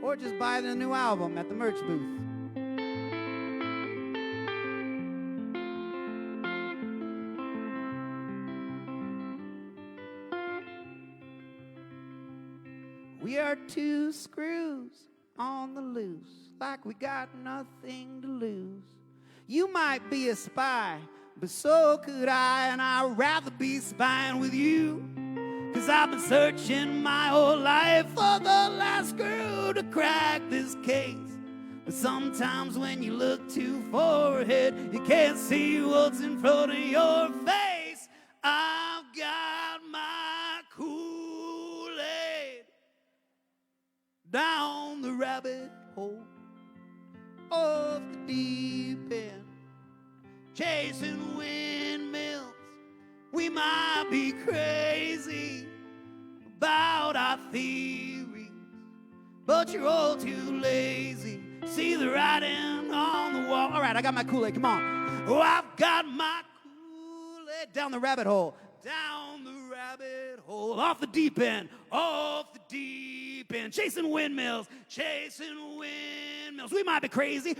Or just buy the new album at the merch booth. We are 2 screws on the loose, like we got nothing to lose. You might be a spy, but so could I, and I'd rather be spying with you. 'Cause I've been searching my whole life for the last screw to crack this case. But sometimes when you look too far ahead, you can't see what's in front of your face. I've got my Kool-Aid down the rabbit hole, off the deep end, chasing windmills. We might be crazy about our theories, but you're all too lazy to see the writing on the wall. All right, I got my Kool-Aid, come on. Oh, I've got my Kool-Aid down the rabbit hole. Down the rabbit hole, off the deep end, off the deep end, chasing windmills, chasing windmills. We might be crazy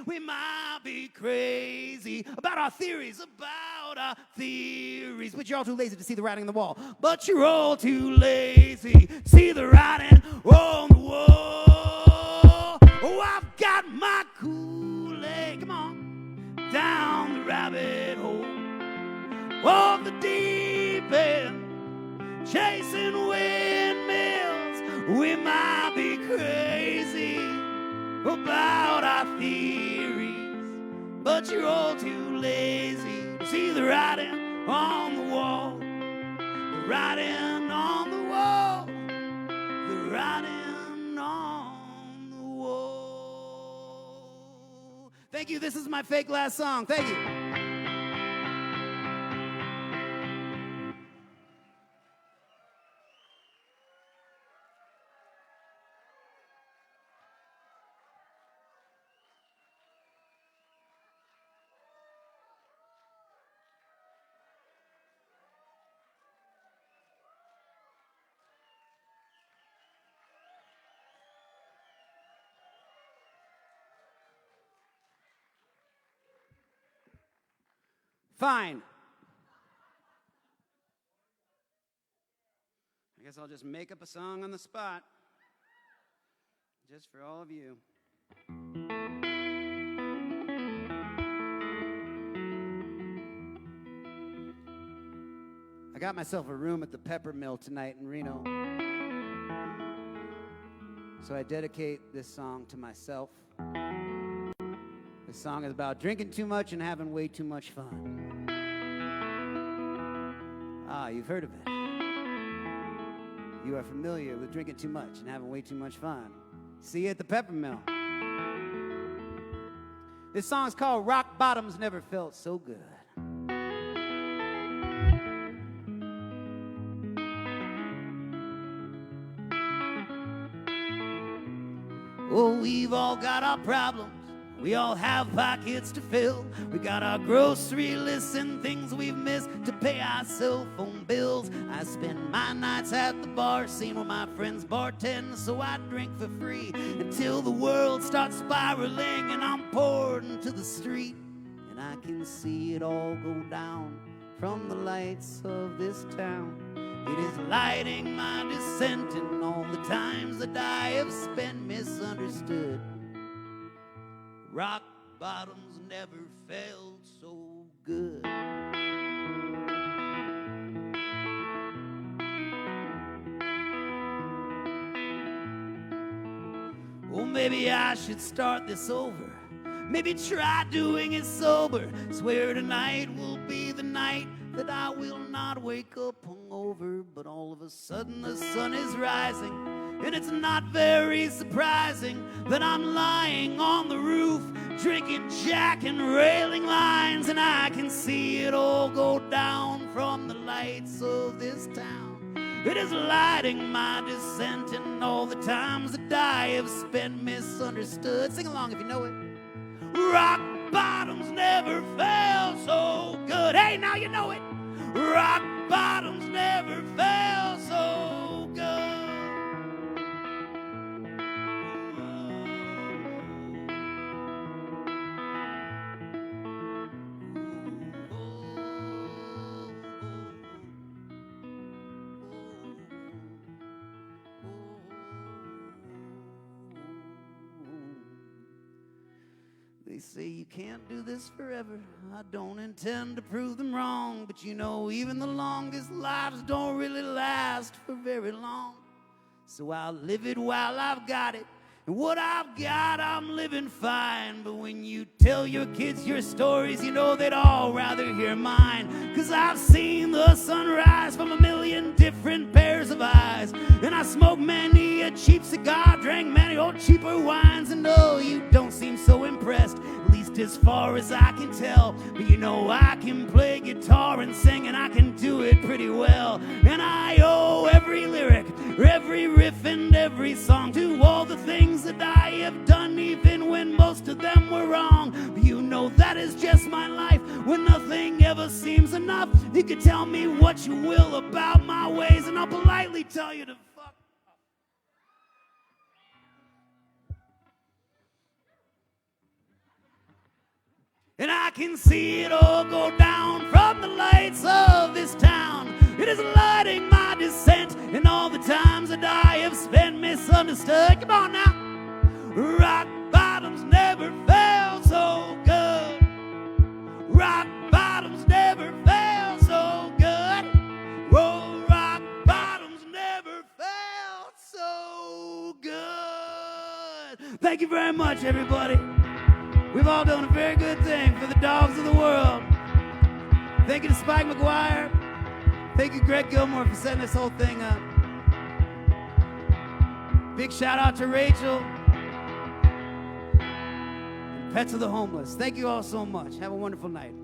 about our theories, but you're all too lazy to see the writing on the wall. But you're all too lazy to see the writing on the wall. Oh, I've got my Kool-Aid, come on, down the rabbit hole, off the deep end, chasing windmills. We might be crazy about our theories, but you're all too lazy to see the writing on the wall. The writing on the wall. The writing on the wall. Thank you. This is my fake last song. Thank you. Fine. I guess I'll just make up a song on the spot, just for all of you. I got myself a room at the Pepper Mill tonight in Reno, so I dedicate this song to myself. This song is about drinking too much and having way too much fun. Ah, you've heard of it. You are familiar with drinking too much and having way too much fun. See you at the Pepper Mill. This song is called Rock Bottoms Never Felt So Good. Oh, we've all got our problems. We all have pockets to fill. We got our grocery lists and things we've missed to pay our cell phone bills. I spend my nights at the bar scene where my friends bartend, so I drink for free until the world starts spiraling and I'm poured into the street. And I can see it all go down from the lights of this town. It is lighting my descent in all the times that I have spent misunderstood. Rock bottoms never felt so good. Oh, maybe I should start this over. Maybe try doing it sober. Swear tonight will be the night that I will not wake up hungover. But all of a sudden the sun is rising, and it's not very surprising that I'm lying on the roof, drinking Jack and railing lines, and I can see it all go down from the lights of this town. It is lighting my descent in all the times that I have spent misunderstood. Sing along if you know it. Rock bottoms never felt so good. Hey, now you know it. Rock bottoms never felt so good. They say you can't do this forever. I don't intend to prove them wrong, but you know, even the longest lives don't really last for very long. So I'll live it while I've got it, and what I've got I'm living fine. But when you tell your kids your stories, you know they'd all rather hear mine. 'Cause I've seen the sunrise from a million different pairs of eyes, and I smoked many a cheap cigar, drank many old cheaper wines. And no, you don't seem so impressed, at least as far as I can tell. But you know I can play guitar and sing, and I can do it pretty well. And I owe every every lyric, every riff and every song, to all the things that I have done, even when most of them were wrong. But you know that is just my life, when nothing ever seems enough. You can tell me what you will about my ways, and I'll politely tell you to fuck. And I can see it all go down from the lights of this town. It is lighting my descent, and all the times that I have spent misunderstood. Come on now. Rock bottoms never felt so good. Rock bottoms never felt so good. Whoa, rock bottoms never felt so good. Thank you very much, everybody. We've all done a very good thing for the dogs of the world. Thank you to Spike McGuire. Thank you, Greg Gilmore, for setting this whole thing up. Big shout out to Rachel. Pets of the Homeless. Thank you all so much. Have a wonderful night.